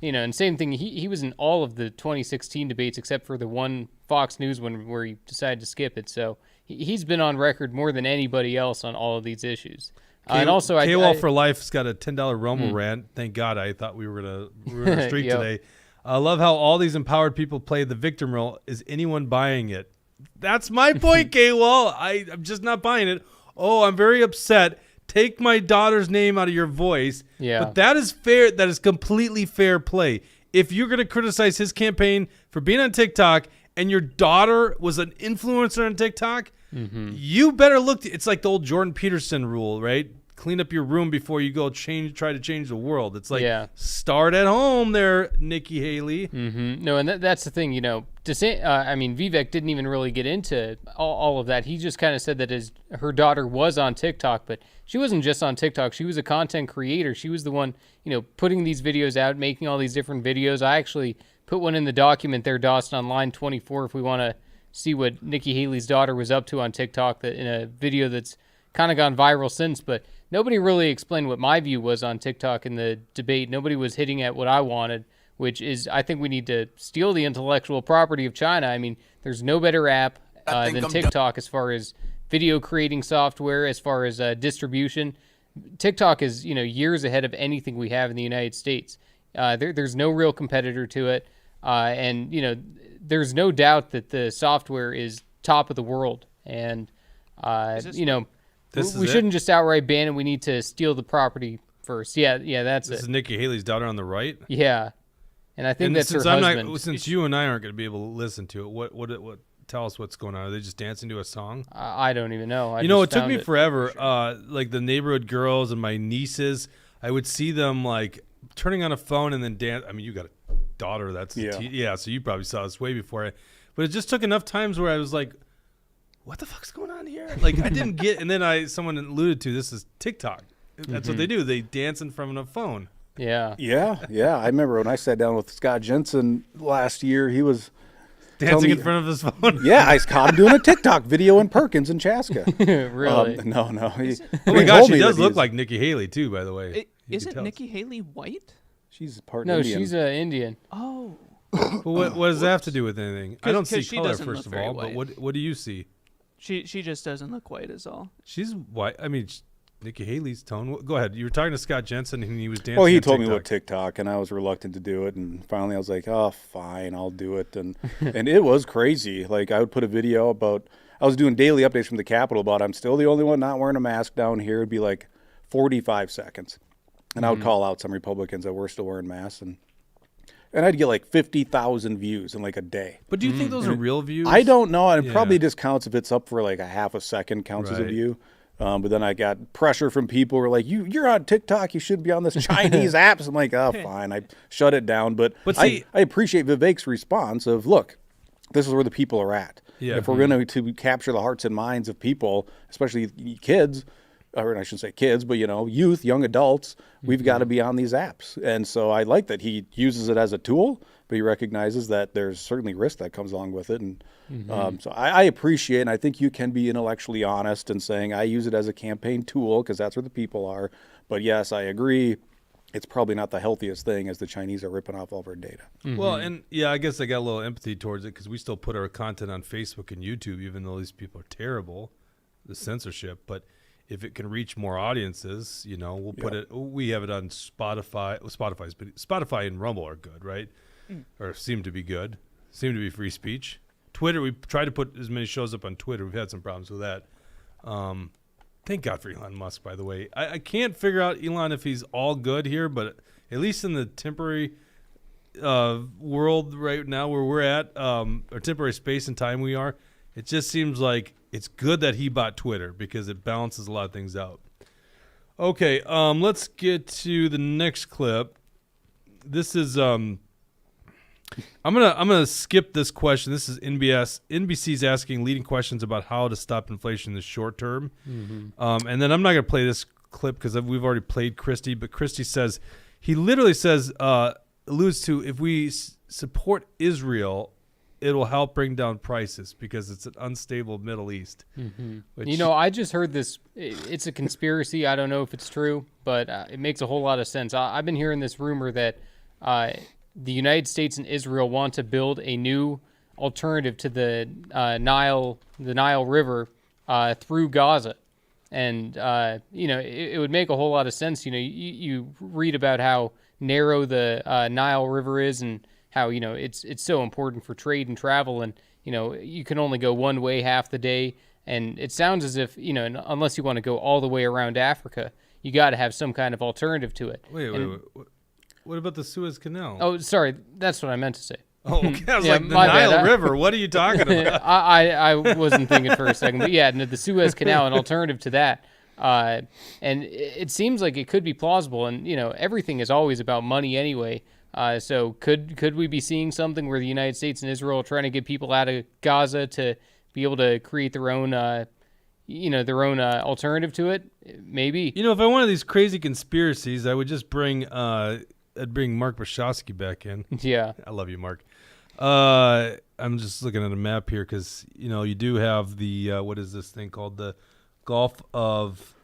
and same thing. He was in all of the 2016 debates except for the one Fox News one where he decided to skip it. So he's been on record more than anybody else on all of these issues. And also, KWall for Life's got a $10 Rumble rant. Thank God, I thought we were in a streak today. I love how all these empowered people play the victim role. Is anyone buying it? That's my point, KWall. I'm just not buying it. Oh, I'm very upset. Take my daughter's name out of your voice. Yeah. But that is fair. That is completely fair play. If you're going to criticize his campaign for being on TikTok and your daughter was an influencer on TikTok, you better look. It's like the old Jordan Peterson rule, right? Clean up your room before you go try to change the world. It's like, start at home there, Nikki Haley. No, and that's the thing, Vivek didn't even really get into all of that. He just kind of said that her daughter was on TikTok, but she wasn't just on TikTok. She was a content creator. She was the one, putting these videos out, making all these different videos. I actually put one in the document there, Dawson, on line 24, if we want to see what Nikki Haley's daughter was up to on TikTok, in a video that's kind of gone viral since, but nobody really explained what my view was on TikTok in the debate. Nobody was hitting at what I wanted, which is I think we need to steal the intellectual property of China. I mean, there's no better app than TikTok as far as video creating software, as far as distribution. TikTok is, years ahead of anything we have in the United States. There's no real competitor to it. And, there's no doubt that the software is top of the world. And, we shouldn't just outright ban it. We need to steal the property first. Yeah, that's This it. is Nikki Haley's daughter on the right. Yeah. And I think that's her husband. Since you and I aren't going to be able to listen to it, what tell us what's going on. Are they just dancing to a song? I don't even know. It took me forever. Like the neighborhood girls and my nieces, I would see them like turning on a phone and then dance. I mean, you got a daughter that's so you probably saw this way before. But it just took enough times where I was like, what the fuck's going on here? Like I didn't get. And then someone alluded to this is TikTok. That's what they do. They dance in front of a phone. Yeah. I remember when I sat down with Scott Jensen last year, he was dancing in front of his phone. Yeah, I caught him doing a TikTok video in Perkins and Chaska. Really? No. Oh my gosh, she does look like Nikki Haley too, by the way. Isn't Nikki Haley white? She's part No, Indian. she's Indian. Oh. Well, what does that have to do with anything? I don't see she color, doesn't first look of all, very but what do you see? She just doesn't look white is all. She's white. I mean, Nikki Haley's tone. Go ahead. You were talking to Scott Jensen, and he was dancing. Well, he on told me TikTok. what TikTok, and I was reluctant to do it. And finally, I was like, "Oh, fine, I'll do it." And and it was crazy. Like I would put a video about. I was doing daily updates from the Capitol about I'm still the only one not wearing a mask down here. It'd be like 45 seconds, and I would call out some Republicans that were still wearing masks, and I'd get like 50,000 views in like a day. But do you think those are real views? I don't know. And it probably just counts if it's up for like a half a second counts as a Right. view. But then I got pressure from people who were like, you're on TikTok. You shouldn't be on this Chinese apps. I'm like, oh, fine. I shut it down. But see- I appreciate Vivek's response of, look, this is where the people are at. Yeah. If we're going to capture the hearts and minds of people, especially kids, or I shouldn't say kids, but, youth, young adults, we've got to be on these apps. And so I like that he uses it as a tool, but he recognizes that there's certainly risk that comes along with it. And so I appreciate, and I think you can be intellectually honest in saying I use it as a campaign tool because that's where the people are. But yes, I agree. It's probably not the healthiest thing as the Chinese are ripping off all of our data. Well, and I guess I got a little empathy towards it because we still put our content on Facebook and YouTube, even though these people are terrible, the censorship. But if it can reach more audiences, we'll put it. We have it on Spotify. Well, Spotify and Rumble are good, right? Or seem to be good. Seem to be free speech. Twitter, we try to put as many shows up on Twitter. We've had some problems with that. Thank God for Elon Musk, by the way. I can't figure out Elon if he's all good here, but at least in the temporary world right now where we're at, or temporary space and time we are, it just seems like it's good that he bought Twitter because it balances a lot of things out. Okay, let's get to the next clip. This is I'm gonna skip this question. This is NBC's asking leading questions about how to stop inflation in the short term, and then I'm not gonna play this clip because we've already played Christie. But Christie says he literally says alludes to if we support Israel, it'll help bring down prices because it's an unstable Middle East. Which, I just heard this. It's a conspiracy. I don't know if it's true, but it makes a whole lot of sense. I've been hearing this rumor that the United States and Israel want to build a new alternative to the Nile River through Gaza. And, it would make a whole lot of sense. You read about how narrow the Nile River is and how, it's so important for trade and travel. And, you can only go one way half the day. And it sounds as if, unless you want to go all the way around Africa, you got to have some kind of alternative to it. Wait. What about the Suez Canal? Oh, sorry. That's what I meant to say. Oh, okay. I was like, the Nile River. What are you talking about? I wasn't thinking for a second. But yeah, the Suez Canal, an alternative to that. And it seems like it could be plausible. And, everything is always about money anyway. So could we be seeing something where the United States and Israel are trying to get people out of Gaza to be able to create their own alternative to it? Maybe. If I wanted these crazy conspiracies, I would just bring Mark Bashowski back in. Yeah. I love you, Mark. I'm just looking at a map here because, you do have the, what is this thing called? The Gulf of.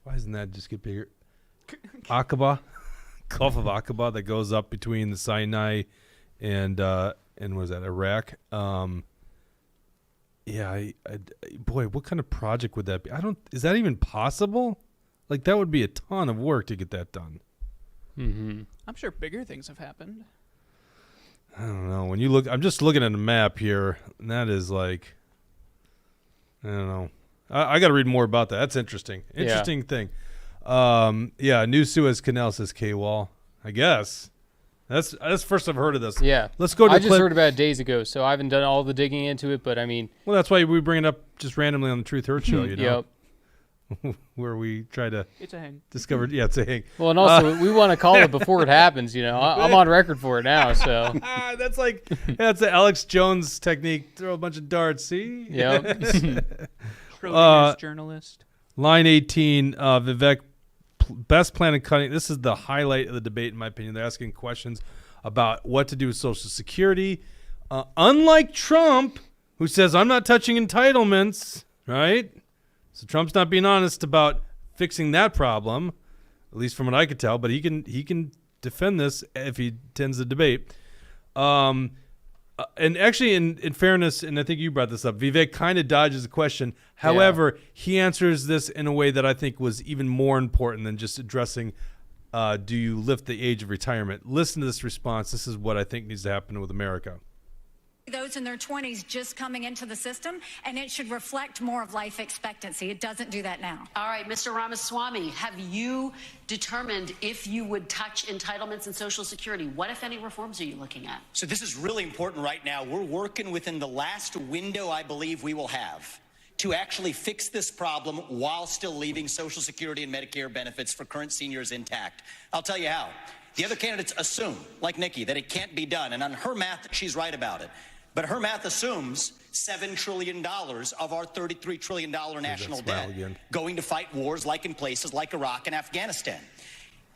Why doesn't that just get bigger? Aqaba, Gulf of Aqaba, that goes up between the Sinai and what is that, Iraq? Boy, what kind of project would that be? Is that even possible? Like, that would be a ton of work to get that done. Mm-hmm. I'm sure bigger things have happened. I don't know. When you look, I'm just looking at a map here, and that is like, I don't know. I got to read more about that. That's interesting. Interesting thing. New Suez Canal, says K-Wall. I guess. That's first I've heard of this. Yeah. Let's go to I just heard about it days ago, so I haven't done all the digging into it, but I mean. Well, that's why we bring it up just randomly on the Truth Hurt show, you know? Yep. Where we try to It's a hang. discover. Yeah, it's a hang. Well, and also, we want to call it before it happens, you know. I'm on record for it now, so. That's the Alex Jones technique. Throw a bunch of darts, see? Yep. Journalist. Line 18, Vivek, best plan of cutting. This is the highlight of the debate, in my opinion. They're asking questions about what to do with Social Security. Unlike Trump, who says, I'm not touching entitlements, right? So Trump's not being honest about fixing that problem, at least from what I could tell, but he can defend this if he tends to debate. And actually, in fairness, and I think you brought this up, Vivek kind of dodges the question. However, he answers this in a way that I think was even more important than just addressing, do you lift the age of retirement? Listen to this response. This is what I think needs to happen with America. Those in their 20s just coming into the system, and it should reflect more of life expectancy. It doesn't do that now. All right, Mr. Ramaswamy, have you determined if you would touch entitlements and Social Security? What, if any, reforms are you looking at? So this is really important right now. We're working within the last window I believe we will have to actually fix this problem while still leaving Social Security and Medicare benefits for current seniors intact. I'll tell you how. The other candidates assume, like Nikki, that it can't be done. And on her math, she's right about it. But her math assumes $7 trillion of our $33 trillion national debt going to fight wars like in places like Iraq and Afghanistan.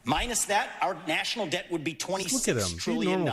Minus that, our national debt would be $26 trillion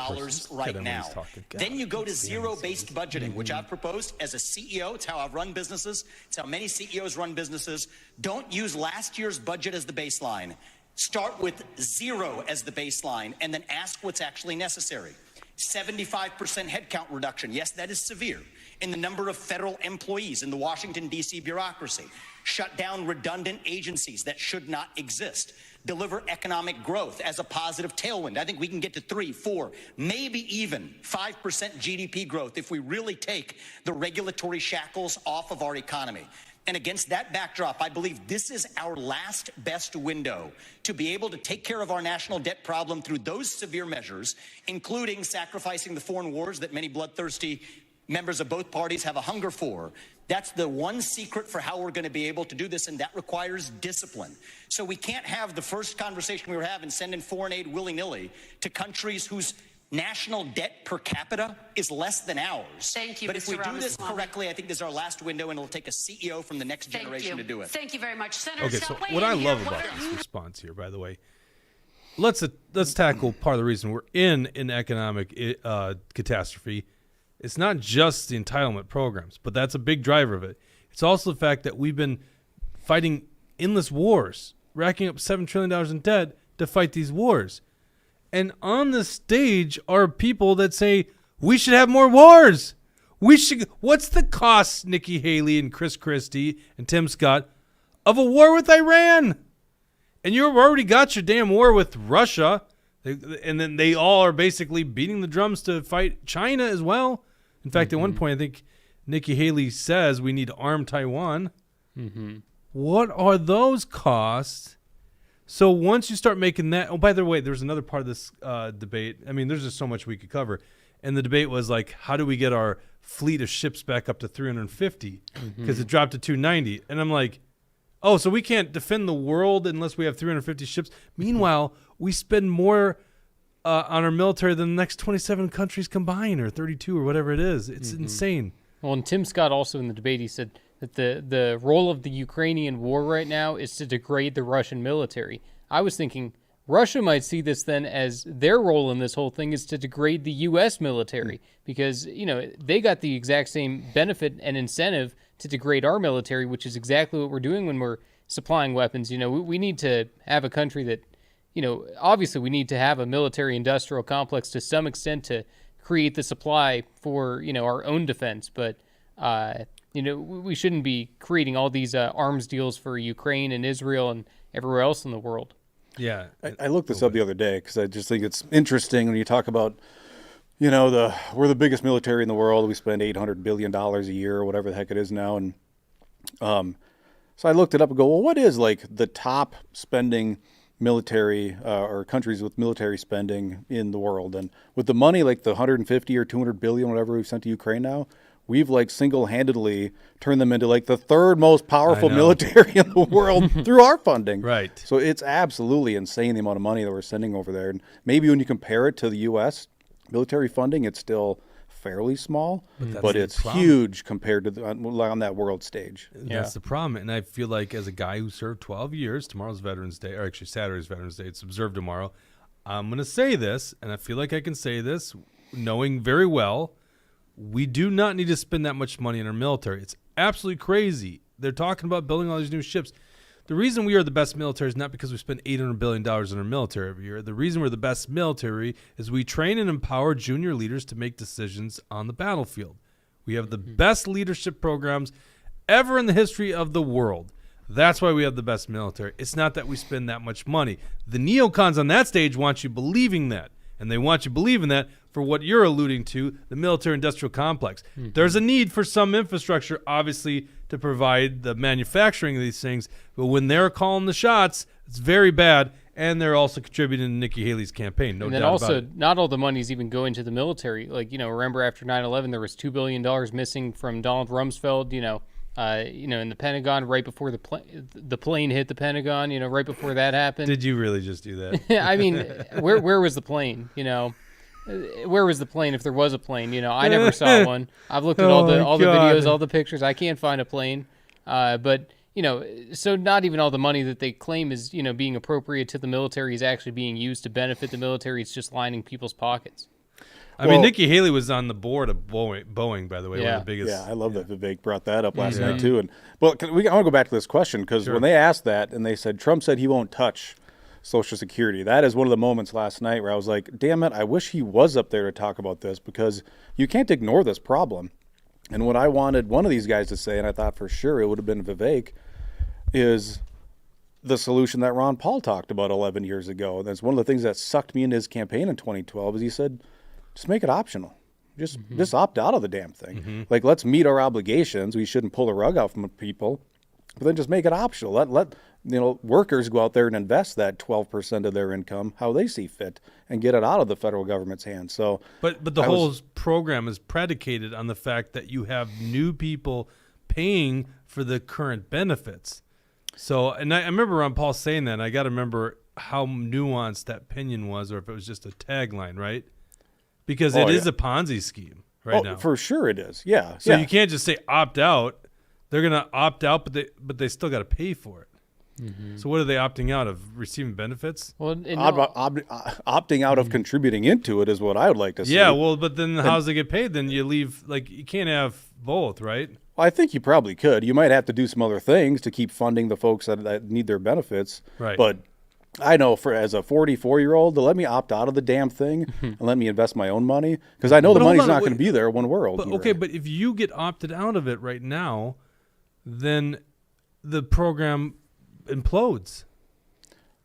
right now. Then you go to zero-based budgeting, which I've proposed as a CEO. It's how I've run businesses. It's how many CEOs run businesses. Don't use last year's budget as the baseline. Start with zero as the baseline and then ask what's actually necessary. 75% headcount reduction. Yes, that is severe. In the number of federal employees in the Washington, D.C. bureaucracy. Shut down redundant agencies that should not exist. Deliver economic growth as a positive tailwind. I think we can get to 3, 4, maybe even 5% GDP growth if we really take the regulatory shackles off of our economy. And against that backdrop, I believe this is our last best window to be able to take care of our national debt problem through those severe measures, including sacrificing the foreign wars that many bloodthirsty members of both parties have a hunger for. That's the one secret for how we're going to be able to do this, and that requires discipline. So we can't have the first conversation we were having, sending foreign aid willy-nilly to countries whose national debt per capita is less than ours. Thank you, But if we Mr. do this Ramaswamy. correctly, I think this is our last window, and it'll take a CEO from the next generation to do it. Thank you very much, Senator. Okay, so Stop what I waiting love here. about What are this you- response here, by the way, let's tackle part of the reason we're in an economic catastrophe. It's not just the entitlement programs, but that's a big driver of it. It's also the fact that we've been fighting endless wars, racking up $7 trillion in debt to fight these wars. And on the stage are people that say, we should have more wars. What's the cost, Nikki Haley and Chris Christie and Tim Scott, of a war with Iran? And you've already got your damn war with Russia. And then they all are basically beating the drums to fight China as well. In fact, at one point, I think Nikki Haley says we need to arm Taiwan. What are those costs? So once you start making that, oh, by the way, there's another part of this debate. I mean, there's just so much we could cover. And the debate was like, how do we get our fleet of ships back up to 350? Because it dropped to 290. And I'm like, oh, so we can't defend the world unless we have 350 ships. Meanwhile, we spend more on our military than the next 27 countries combined, or 32 or whatever it is. It's insane. Well, and Tim Scott also in the debate, he said that the role of the Ukrainian war right now is to degrade the Russian military. I was thinking Russia might see this then as their role in this whole thing is to degrade the U.S. military because, they got the exact same benefit and incentive to degrade our military, which is exactly what we're doing when we're supplying weapons. We need to have a country that, obviously we need to have a military industrial complex to some extent to create the supply for, our own defense. But, we shouldn't be creating all these arms deals for Ukraine and Israel and everywhere else in the world. Yeah. I looked this up the other day because I just think it's interesting when you talk about, we're the biggest military in the world. We spend $800 billion a year or whatever the heck it is now. And so I looked it up and go, well, what is like the top spending military or countries with military spending in the world? And with the money, like the 150 or 200 billion, whatever we've sent to Ukraine now, we've like single-handedly turned them into like the third most powerful military in the world through our funding. Right. So it's absolutely insane the amount of money that we're sending over there. And maybe when you compare it to the U.S. military funding, it's still fairly small, but it's huge compared to on that world stage. That's the problem. And I feel like as a guy who served 12 years, tomorrow's Veterans Day, or actually Saturday's Veterans Day, it's observed tomorrow. I'm going to say this, and I feel like I can say this knowing very well, we do not need to spend that much money in our military. It's absolutely crazy. They're talking about building all these new ships. The reason we are the best military is not because we spend $800 billion in our military every year. The reason we're the best military is we train and empower junior leaders to make decisions on the battlefield. We have the best leadership programs ever in the history of the world. That's why we have the best military. It's not that we spend that much money. The neocons on that stage want you believing that. And they want you believing that for what you're alluding to, the military-industrial complex. There's a need for some infrastructure, obviously, to provide the manufacturing of these things. But when they're calling the shots, it's very bad. And they're also contributing to Nikki Haley's campaign, no doubt about it. And then also, not all the money's even going to the military. Like, remember after 9/11, there was $2 billion missing from Donald Rumsfeld, in the Pentagon right before the plane hit the Pentagon, right before that happened. Did you really just do that? I mean, where was the plane? Where was the plane if there was a plane? I never saw one. I've looked at all the videos, all the pictures. I can't find a plane. But so not even all the money that they claim is being appropriated to the military is actually being used to benefit the military. It's just lining people's pockets. I mean, Nikki Haley was on the board of Boeing, by the way, one of the biggest. Yeah, I love that Vivek brought that up last night, too. And I want to go back to this question, because when they asked that and they said, Trump said he won't touch Social Security, that is one of the moments last night where I was like, damn it, I wish he was up there to talk about this, because you can't ignore this problem. And what I wanted one of these guys to say, and I thought for sure it would have been Vivek, is the solution that Ron Paul talked about 11 years ago. And that's one of the things that sucked me into his campaign in 2012 is he said, just make it optional. Just opt out of the damn thing. Like, let's meet our obligations. We shouldn't pull the rug out from people, but then just make it optional. Let workers go out there and invest that 12% of their income how they see fit and get it out of the federal government's hands. So, but the whole program is predicated on the fact that you have new people paying for the current benefits. So, and I remember Ron Paul saying that, and I got to remember how nuanced that opinion was, or if it was just a tagline, right? Because it is a Ponzi scheme now. For sure it is. Yeah. So you can't just say opt out. They're going to opt out, but they still got to pay for it. So what are they opting out of? Receiving benefits? Well, opting out of contributing into it is what I would like to see. Yeah, well, but then how does it get paid? Then you leave, you can't have both, right? Well, I think you probably could. You might have to do some other things to keep funding the folks that need their benefits. Right. But I know as a 44-year-old, to let me opt out of the damn thing and let me invest my own money, because I know the money's not going to be there when we're old. But if you get opted out of it right now, then the program implodes.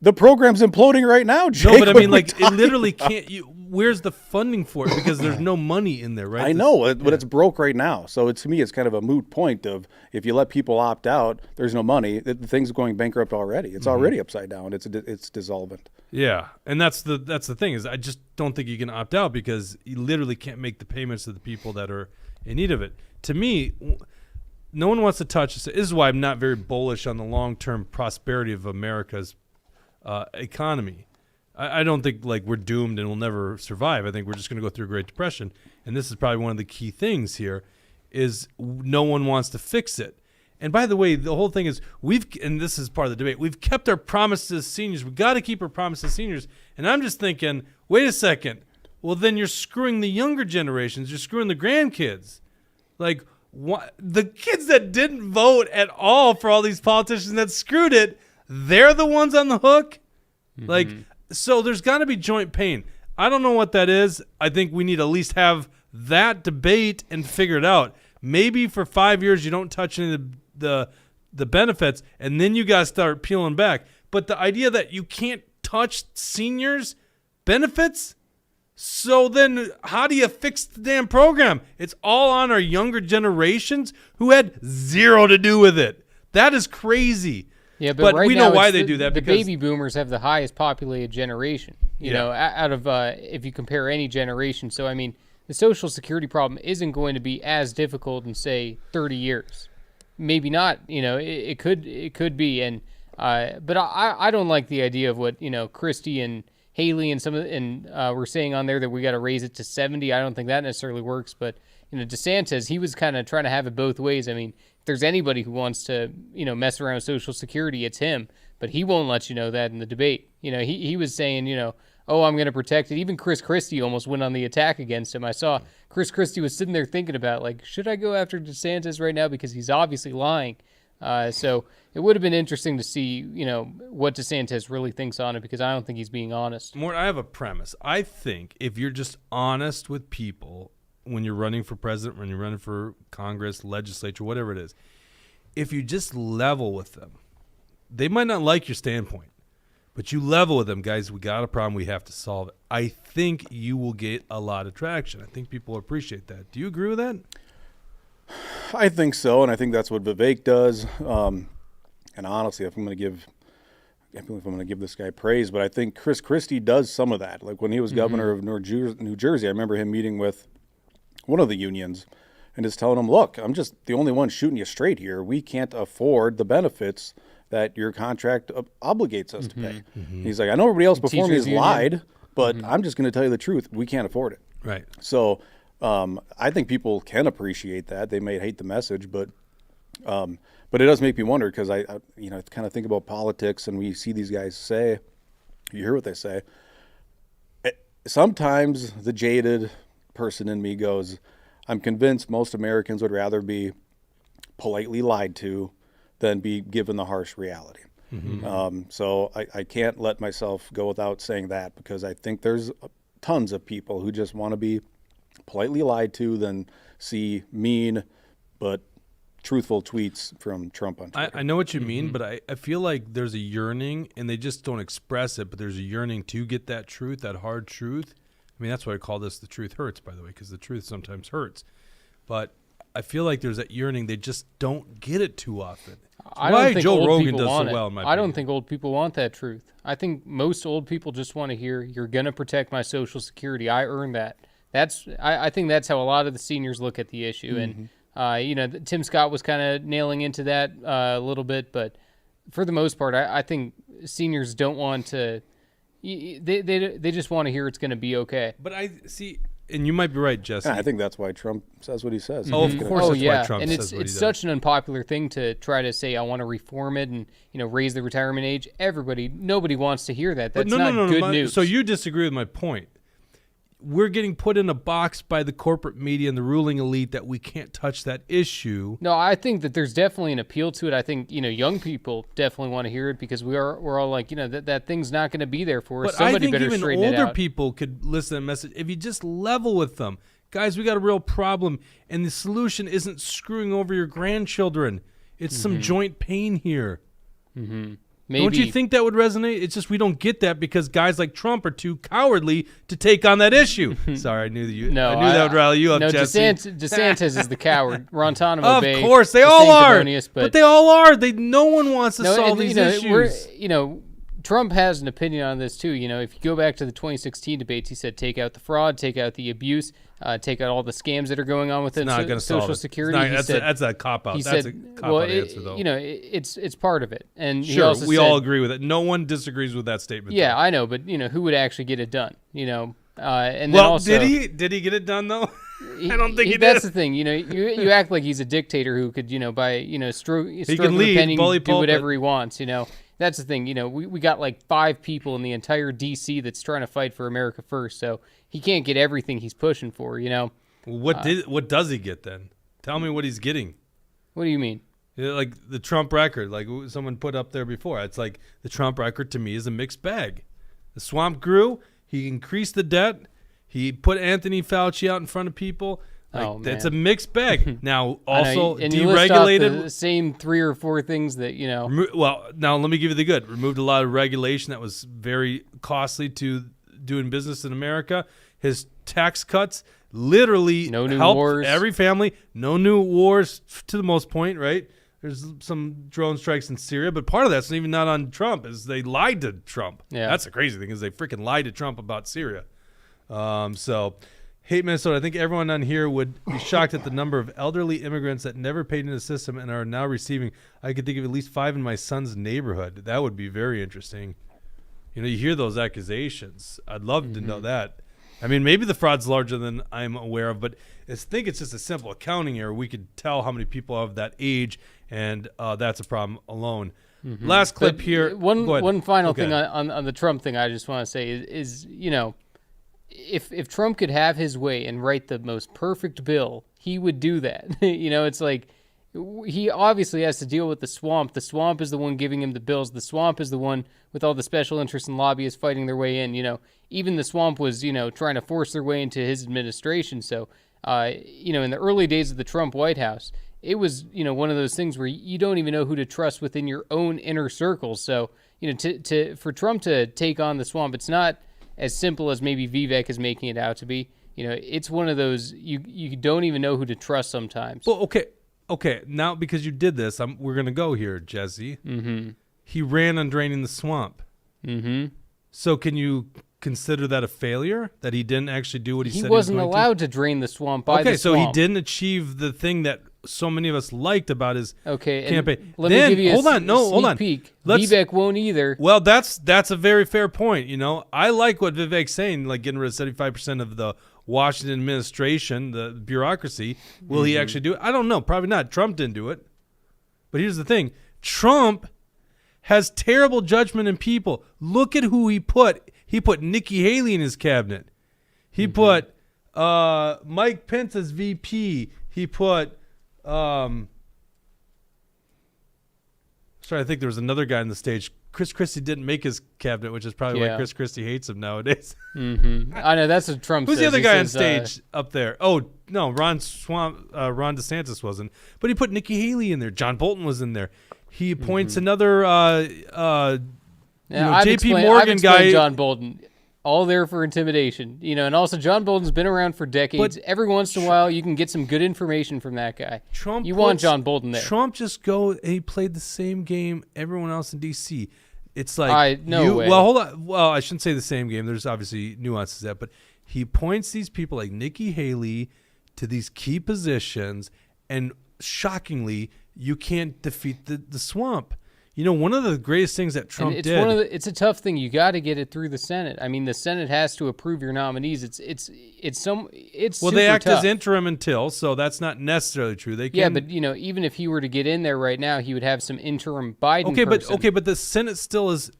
The program's imploding right now, Jake. No, but I mean, it literally can't. Where's the funding for it? Because there's no money in there, right? I know, but it's broke right now. So to me, it's kind of a moot point of if you let people opt out, there's no money. The thing's going bankrupt already. It's already upside down. It's dissolvent. Yeah, and that's the thing is I just don't think you can opt out because you literally can't make the payments to the people that are in need of it. To me, no one wants to touch this. This is why I'm not very bullish on the long-term prosperity of America's economy. I don't think we're doomed and we'll never survive. I think we're just going to go through a Great Depression. And this is probably one of the key things here is no one wants to fix it. And by the way, the whole thing is and this is part of the debate, we've kept our promise to seniors. We've got to keep our promise to seniors. And I'm just thinking, wait a second. Well, then you're screwing the younger generations. You're screwing the grandkids. Like, what, the kids that didn't vote at all for all these politicians that screwed it, they're the ones on the hook? Like, so there's got to be joint pain. I don't know what that is. I think we need to at least have that debate and figure it out. Maybe for 5 years you don't touch any of the benefits, and then you got to start peeling back. But the idea that you can't touch seniors' benefits, so then how do you fix the damn program? It's all on our younger generations who had zero to do with it. That is crazy. Yeah, but right we now know why they do that. The because baby boomers have the highest populated generation, you know, out of if you compare any generation. So, I mean, the Social Security problem isn't going to be as difficult in, say, 30 years. Maybe not, you know, it could be. And but I don't like the idea of what, you know, Christie and Haley and we're saying on there that we got to raise it to 70. I don't think that necessarily works. But, you know, DeSantis, he was kind of trying to have it both ways. I mean, if there's anybody who wants to, you know, mess around with Social Security, it's him. But he won't let you know that in the debate. You know, he was saying, you know, oh, I'm going to protect it. Even Chris Christie almost went on the attack against him. I saw Chris Christie was sitting there thinking about, like, should I go after DeSantis right now because he's obviously lying? So it would have been interesting to see, you know, what DeSantis really thinks on it, because I don't think he's being honest. Mort, I have a premise. I think if you're just honest with people when you're running for president, when you're running for Congress, legislature, whatever it is, if you just level with them, they might not like your standpoint, but you level with them, guys, we got a problem, we have to solve it. I think you will get a lot of traction. I think people appreciate that. Do you agree with that? I think so, and I think that's what Vivek does. And honestly, if I'm going to give this guy praise, but I think Chris Christie does some of that. Like when he was governor of New Jersey, I remember him meeting with one of the unions and just telling them, look, I'm just the only one shooting you straight here. We can't afford the benefits that your contract obligates us to pay. He's like, I know everybody else before me has lied, but I'm just going to tell you the truth. We can't afford it. Right. So I think people can appreciate that. They may hate the message, but it does make me wonder, because I kind of think about politics, and we see these guys say, you hear what they say. Sometimes the jaded person in me goes, I'm convinced most Americans would rather be politely lied to than be given the harsh reality. So I can't let myself go without saying that, because I think there's tons of people who just want to be politely lied to than see mean but truthful tweets from Trump on Twitter. I know what you mean, but I feel like there's a yearning, and they just don't express it, but there's a yearning to get that truth, that hard truth. I mean, that's why I call this The Truth Hurts, by the way, because the truth sometimes hurts. But I feel like there's that yearning. They just don't get it too often. I don't think Joe old Rogan people does want so it. well, in my I don't opinion. think old people want that truth. I think most old people just want to hear, you're going to protect my Social Security. I earned that. I think that's how a lot of the seniors look at the issue. And, you know, Tim Scott was kind of nailing into that a little bit. But for the most part, I think seniors don't want to – they just want to hear it's going to be okay. But I see – and you might be right, Jesse. I think that's why Trump says what he says. Oh, of course that's why Trump and says what he it's does. such an unpopular thing to try to say, I want to reform it and, you know, raise the retirement age. Nobody wants to hear that. That's not good news. So you disagree with my point. We're getting put in a box by the corporate media and the ruling elite that we can't touch that issue. No, I think that there's definitely an appeal to it. I think, you know, young people definitely want to hear it, because we're all like, you know, that thing's not going to be there for us. But Somebody I think better even straighten it older out. people could listen to that message if you just level with them. Guys, we got a real problem, and the solution isn't screwing over your grandchildren. It's some joint pain here. Maybe. Don't you think that would resonate? It's just we don't get that because guys like Trump are too cowardly to take on that issue. Sorry, I knew that that would rally you up, Jesse. DeSantis is the coward. Guantanamo Bay. Of course, they all are. But they all are. No one wants to solve these issues. Trump has an opinion on this too. You know, if you go back to the 2016 debates, he said take out the fraud, take out the abuse, take out all the scams that are going on within Social Security. That's a cop-out. That's a cop-out answer, though. You know, it's part of it. And sure, we all agree with it. No one disagrees with that statement. Yeah, though. I know, but you know, who would actually get it done? You know, and then also, did he get it done though? I don't think he that's did. the thing. You act like he's a dictator who could, by stroke can of lead, a penny, bully do whatever pulpit. he wants. That's the thing. We got like 5 people in the entire D.C. that's trying to fight for America first. So he can't get everything he's pushing for. What does he get then? Tell me what he's getting. What do you mean? Like the Trump record, like someone put up there before. It's like the Trump record to me is a mixed bag. The swamp grew. He increased the debt. He put Anthony Fauci out in front of people. Like, that's a mixed bag. Now, also and deregulated. you list off the same 3 or 4 things that Well, now let me give you the good. Removed a lot of regulation that was very costly to doing business in America. His tax cuts literally No new helped wars. every family. No new wars to the most point, right? There's some drone strikes in Syria, but part of that's even not on Trump, is they lied to Trump. Yeah. That's the crazy thing, is they freaking lied to Trump about Syria. So, hate Minnesota. I think everyone on here would be shocked at the number of elderly immigrants that never paid into the system and are now receiving. I could think of at least 5 in my son's neighborhood. That would be very interesting. You hear those accusations. I'd love to know that. I mean, maybe the fraud's larger than I'm aware of, but I think it's just a simple accounting error. We could tell how many people are of that age, and that's a problem alone. Last clip But here. One final thing on the Trump thing I just want to say is if Trump could have his way and write the most perfect bill, he would do that. It's like he obviously has to deal with the swamp. The swamp is the one giving him the bills. The swamp is the one with all the special interests and lobbyists fighting their way in. Even the swamp was, trying to force their way into his administration. So, in the early days of the Trump White House, it was, one of those things where you don't even know who to trust within your own inner circles. So, for Trump to take on the swamp, it's not as simple as maybe Vivek is making it out to be. It's one of those you don't even know who to trust sometimes. Well, okay. Now, because you did this, we're going to go here, Jesse. Mm-hmm. He ran on draining the swamp. Mm-hmm. So can you consider that a failure, that he didn't actually do what he said he was wasn't going allowed to drain the swamp by the Okay, so he swamp. didn't achieve the thing that so many of us liked about his campaign. Let me give you hold a on. No, hold sneak on. peek. Let's- Vivek won't either. Well, that's a very fair point. I like what Vivek's saying, like getting rid of 75% of the Washington administration, the bureaucracy. Will he actually do it? I don't know. Probably not. Trump didn't do it. But here's the thing. Trump has terrible judgment in people. Look at who he put. He put Nikki Haley in his cabinet. He put Mike Pence as VP. He put I think there was another guy on the stage. Chris Christie didn't make his cabinet, which is probably why Chris Christie hates him nowadays. I know that's what Trump Who's says. the other He guy on says, stage up there? Oh, no, Ron DeSantis wasn't. But he put Nikki Haley in there. John Bolton was in there. He appoints another I've JP explained- Morgan I've explained guy. John Bolton. All there for intimidation. And also John Bolton's been around for decades. But every once in a while you can get some good information from that guy. Trump want puts- John Bolton there. Trump just he played the same game everyone else in D.C. It's like no way. Well, hold on. Well, I shouldn't say the same game. There's obviously nuances to that, but he points these people like Nikki Haley to these key positions, and shockingly, you can't defeat the swamp. One of the greatest things that Trump And did. it's a tough thing. You got to get it through the Senate. I mean, the Senate has to approve your nominees. It's well, super they act tough. as interim until, so that's not necessarily true. They can, Yeah, but even if he were to get in there right now, he would have some interim Biden. person. but the Senate still is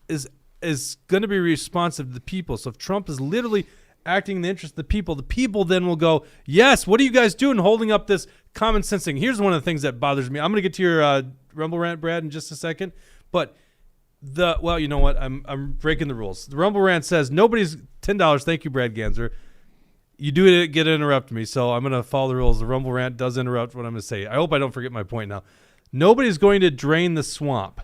going to be responsive to the people. So if Trump is literally acting in the interest of the people then will go, yes, what are you guys doing holding up this common sense thing? Here's one of the things that bothers me. I'm going to get to your Rumble rant, Brad, in just a second. But you know what? I'm breaking the rules. The Rumble rant says nobody's $10. Thank you, Brad Ganser. You do get to interrupt me, so I'm going to follow the rules. The Rumble rant does interrupt what I'm going to say. I hope I don't forget my point now. Nobody's going to drain the swamp.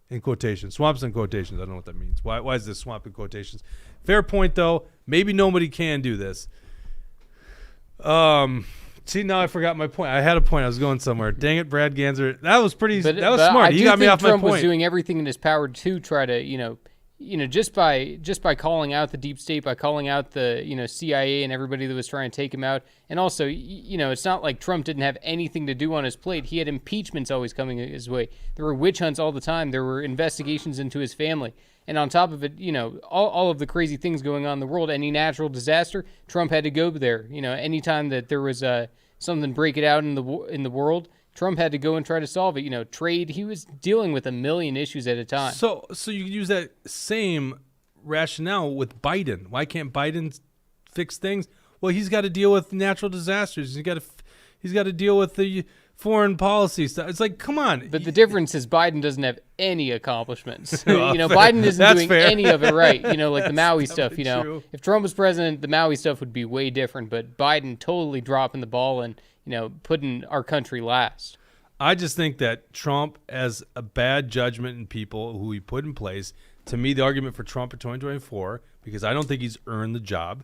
In quotations. Swamps in quotations. I don't know what that means. Why is this swamp in quotations? Fair point, though. Maybe nobody can do this. See, now I forgot my point. I had a point. I was going somewhere. Dang it, Brad Ganser. That was pretty. That was smart. He got me off Trump my point. was doing everything in his power to try to, just by calling out the deep state, by calling out the CIA and everybody that was trying to take him out, and also it's not like Trump didn't have anything to do on his plate. He had impeachments always coming his way. There were witch hunts all the time. There were investigations into his family, and on top of it, all of the crazy things going on in the world. Any natural disaster, Trump had to go there. Anytime that there was something breaking out in the world, Trump had to go and try to solve it. Trade, he was dealing with a million issues at a time. So you use that same rationale with Biden. Why can't Biden fix things? Well, he's got to deal with natural disasters. He's got to deal with the foreign policy stuff. It's like, come on. But the difference is Biden doesn't have any accomplishments. Biden isn't doing any of it right. Like the Maui stuff. True. If Trump was president, the Maui stuff would be way different. But Biden totally dropping the ball and putting our country last. I just think that Trump has a bad judgment in people who he put in place. To me, the argument for Trump in 2024, because I don't think he's earned the job,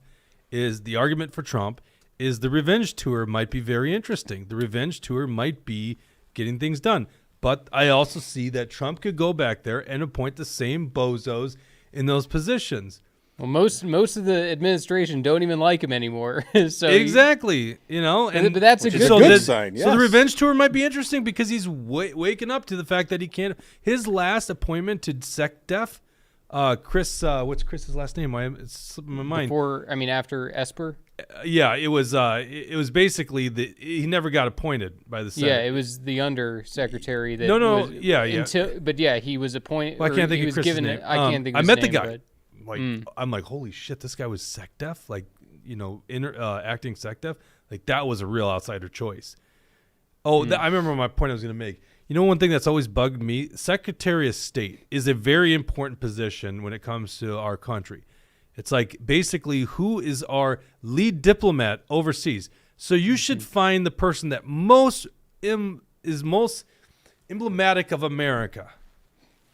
is the argument for Trump is the revenge tour might be very interesting. The revenge tour might be getting things done. But I also see that Trump could go back there and appoint the same bozos in those positions. Well, most of the administration don't even like him anymore. So exactly, but that's a good sign. Yes. So the revenge tour might be interesting because he's waking up to the fact that he can't. His last appointment to SecDef, Chris. What's Chris's last name? It's slipping my mind. After Esper. Yeah, it was basically he never got appointed by the Senate. Yeah, it was the undersecretary that. He was appointed. Well, I can't think of Chris's name. I can't think of his name. I met the guy. I'm like, holy shit, this guy was SecDef, acting SecDef. Like, that was a real outsider choice. I remember my point I was going to make. One thing that's always bugged me, Secretary of State is a very important position when it comes to our country. It's like basically who is our lead diplomat overseas. So you should find the person that is most emblematic of America.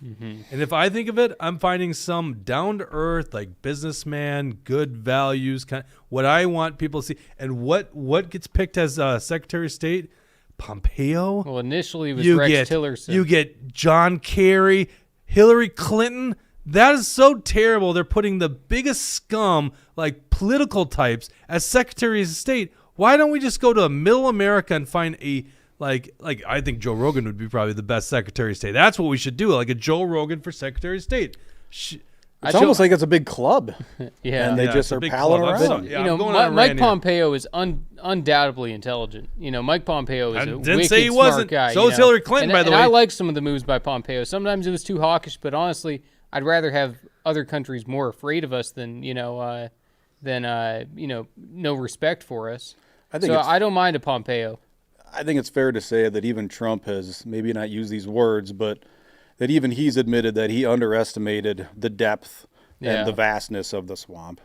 Mm-hmm. And if I think of it, I'm finding some down-to-earth, like businessman, good values, kind of what I want people to see. And what gets picked as Secretary of State? Pompeo. Well, initially it was Rex Tillerson. You get John Kerry, Hillary Clinton. That is so terrible. They're putting the biggest scum, like political types, as Secretaries of State. Why don't we just go to middle America and find a Like I think Joe Rogan would be probably the best Secretary of State. That's what we should do, like a Joe Rogan for Secretary of State. It's almost like it's a big club. Yeah. And they just are palling around. Mike Pompeo is undoubtedly intelligent. Mike Pompeo is a wicked say he smart wasn't. guy. So is Hillary Clinton, by the way. And I like some of the moves by Pompeo. Sometimes it was too hawkish, but honestly, I'd rather have other countries more afraid of us than no respect for us. I don't mind a Pompeo. I think it's fair to say that even Trump has maybe not used these words, but that even he's admitted that he underestimated the depth and the vastness of the swamp.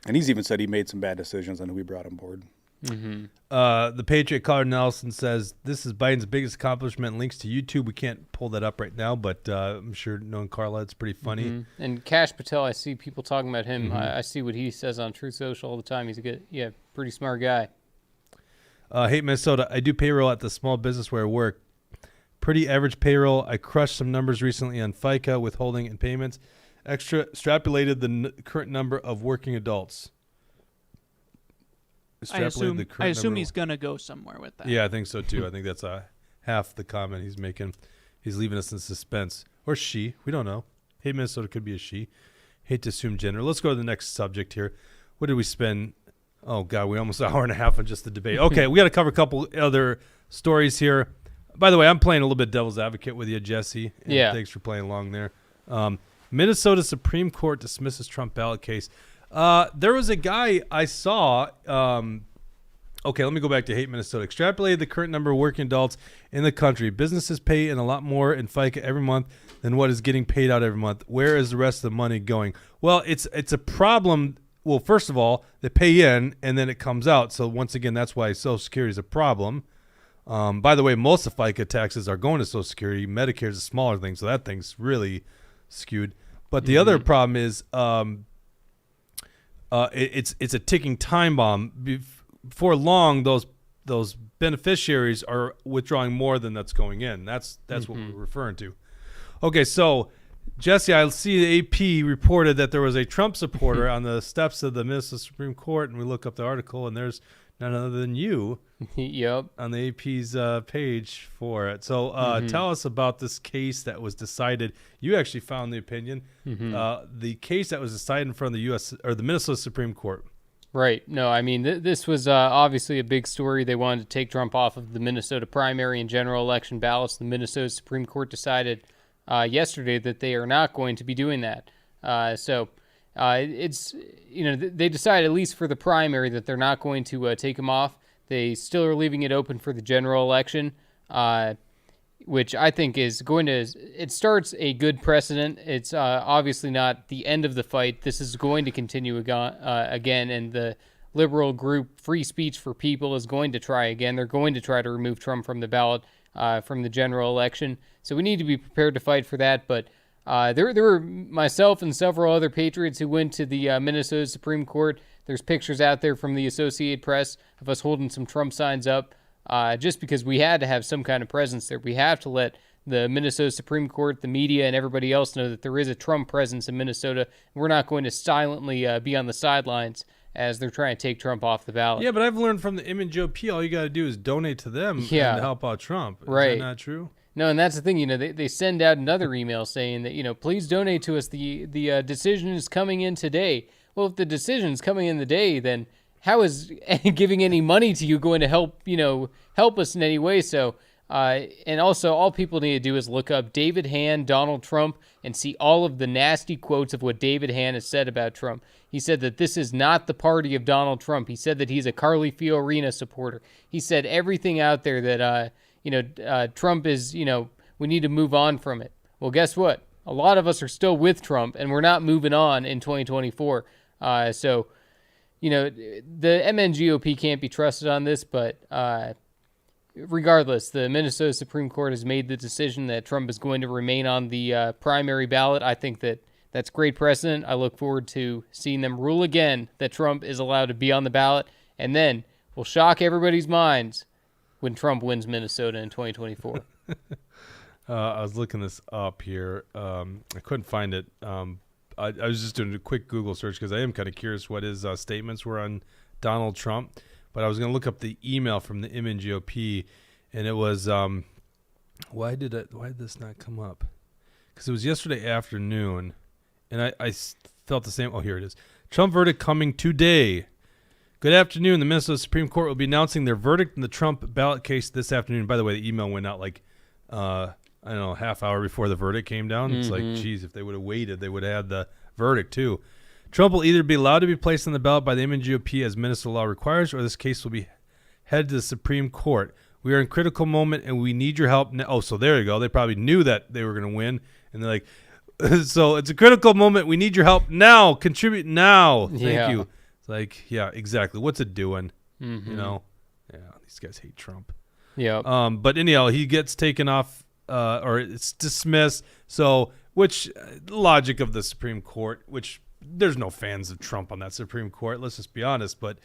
And he's even said he made some bad decisions on who he brought on board. Mm-hmm. The Patriot Caller Nelson says, this is Biden's biggest accomplishment. Links to YouTube. We can't pull that up right now, but I'm sure knowing Carla, it's pretty funny. Mm-hmm. And Kash Patel, I see people talking about him. Mm-hmm. I see what he says on Truth Social all the time. He's a pretty smart guy. Hey, Minnesota, I do payroll at the small business where I work. Pretty average payroll. I crushed some numbers recently on FICA, withholding, and payments. Extrapolated the current number of working adults. I assume he's going to go somewhere with that. Yeah, I think so, too. I think that's half the comment he's making. He's leaving us in suspense. Or she. We don't know. Hey, Minnesota could be a she. Hate to assume gender. Let's go to the next subject here. What did we spend? Oh, God, we almost an hour and a half on just the debate. Okay, we got to cover a couple other stories here. By the way, I'm playing a little bit devil's advocate with you, Jesse. Yeah. Thanks for playing along there. Minnesota Supreme Court dismisses Trump ballot case. There was a guy I saw. Okay, let me go back to Hate Minnesota. Extrapolated the current number of working adults in the country. Businesses pay in a lot more in FICA every month than what is getting paid out every month. Where is the rest of the money going? Well, it's a problem. Well, first of all, they pay in and then it comes out. So once again, that's why Social Security is a problem. By the way, most of FICA taxes are going to Social Security. Medicare is a smaller thing, so that thing's really skewed. But the other problem is it's a ticking time bomb. Before long, those beneficiaries are withdrawing more than that's going in. That's what we're referring to. Okay, so Jesse, I see the AP reported that there was a Trump supporter on the steps of the Minnesota Supreme Court, and we look up the article, and there's none other than you. Yep. On the AP's page for it. So tell us about this case that was decided. You actually found the opinion. The case that was decided in front of the U.S. or the Minnesota Supreme Court. Right. No, I mean, this was obviously a big story. They wanted to take Trump off of the Minnesota primary and general election ballots. The Minnesota Supreme Court decided yesterday that they are not going to be doing that. It's, they decided, at least for the primary, that they're not going to take him off. They still are leaving it open for the general election, which I think is it starts a good precedent. It's obviously not the end of the fight. This is going to continue again, and the liberal group Free Speech for People is going to try again. They're going to try to remove Trump from the ballot from the general election. So we need to be prepared to fight for that. But there were myself and several other patriots who went to the Minnesota Supreme Court. There's pictures out there from the Associated Press of us holding some Trump signs up just because we had to have some kind of presence there. We have to let the Minnesota Supreme Court, the media, and everybody else know that there is a Trump presence in Minnesota. We're not going to silently be on the sidelines as they're trying to take Trump off the ballot. Yeah, but I've learned from the GOP, all you got to do is donate to them and help out Trump. Is that not true? No, and that's the thing. They send out another email saying that, please donate to us. The decision is coming in today. Well, if the decision is coming in the day, then how is giving any money to you going to help us in any way? So, and also all people need to do is look up David Hann, Donald Trump, and see all of the nasty quotes of what David Hann has said about Trump. He said that this is not the party of Donald Trump. He said that he's a Carly Fiorina supporter. He said everything out there that, Trump is, we need to move on from it. Well, guess what? A lot of us are still with Trump, and we're not moving on in 2024. The MNGOP can't be trusted on this, but regardless, the Minnesota Supreme Court has made the decision that Trump is going to remain on the primary ballot. I think that's great precedent. I look forward to seeing them rule again that Trump is allowed to be on the ballot, and then we'll shock everybody's minds when Trump wins Minnesota in 2024. I was looking this up here. I couldn't find it. I was just doing a quick Google search because I am kind of curious what his statements were on Donald Trump. But I was going to look up the email from the GOP, and it was why did this not come up? Because it was yesterday afternoon, and I felt the same. Oh, here it is. Trump verdict coming today. Good afternoon. The Minnesota Supreme Court will be announcing their verdict in the Trump ballot case this afternoon. By the way, the email went out half hour before the verdict came down. It's like, geez, if they would have waited, they would have had the verdict too. Trump will either be allowed to be placed on the ballot by the GOP as Minnesota law requires, or this case will be headed to the Supreme Court. We are in a critical moment, and we need your help now. Oh, so there you go. They probably knew that they were going to win, and they're like, so it's a critical moment. We need your help now. Contribute now. Thank you. It's like, yeah, exactly. What's it doing? Yeah, these guys hate Trump. Yeah. But anyhow, he gets taken off, or it's dismissed. So, which logic of the Supreme Court, which there's no fans of Trump on that Supreme Court. Let's just be honest. But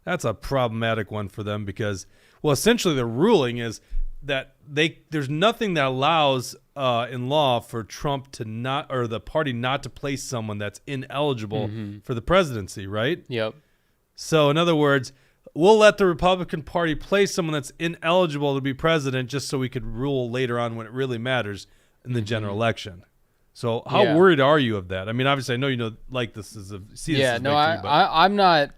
that's a problematic one for them because, well, essentially the ruling is that there's nothing that allows in law for Trump to not, or the party not to place someone that's ineligible for the presidency, right? Yep. So in other words, we'll let the Republican Party place someone that's ineligible to be president just so we could rule later on when it really matters in the general election. So how worried are you of that? I mean, obviously, I know you like this as a victory, I'm not.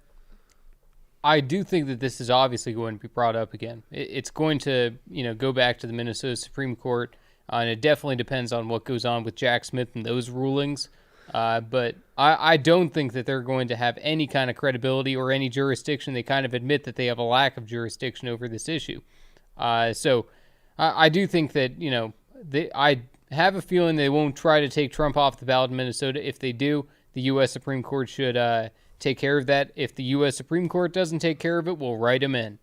I do think that this is obviously going to be brought up again. It's going to, go back to the Minnesota Supreme Court, and it definitely depends on what goes on with Jack Smith and those rulings. But I don't think that they're going to have any kind of credibility or any jurisdiction. They kind of admit that they have a lack of jurisdiction over this issue. So I do think that, I have a feeling they won't try to take Trump off the ballot in Minnesota. If they do, the U.S. Supreme Court should take care of that. If the U.S. Supreme Court doesn't take care of it, we'll write him in.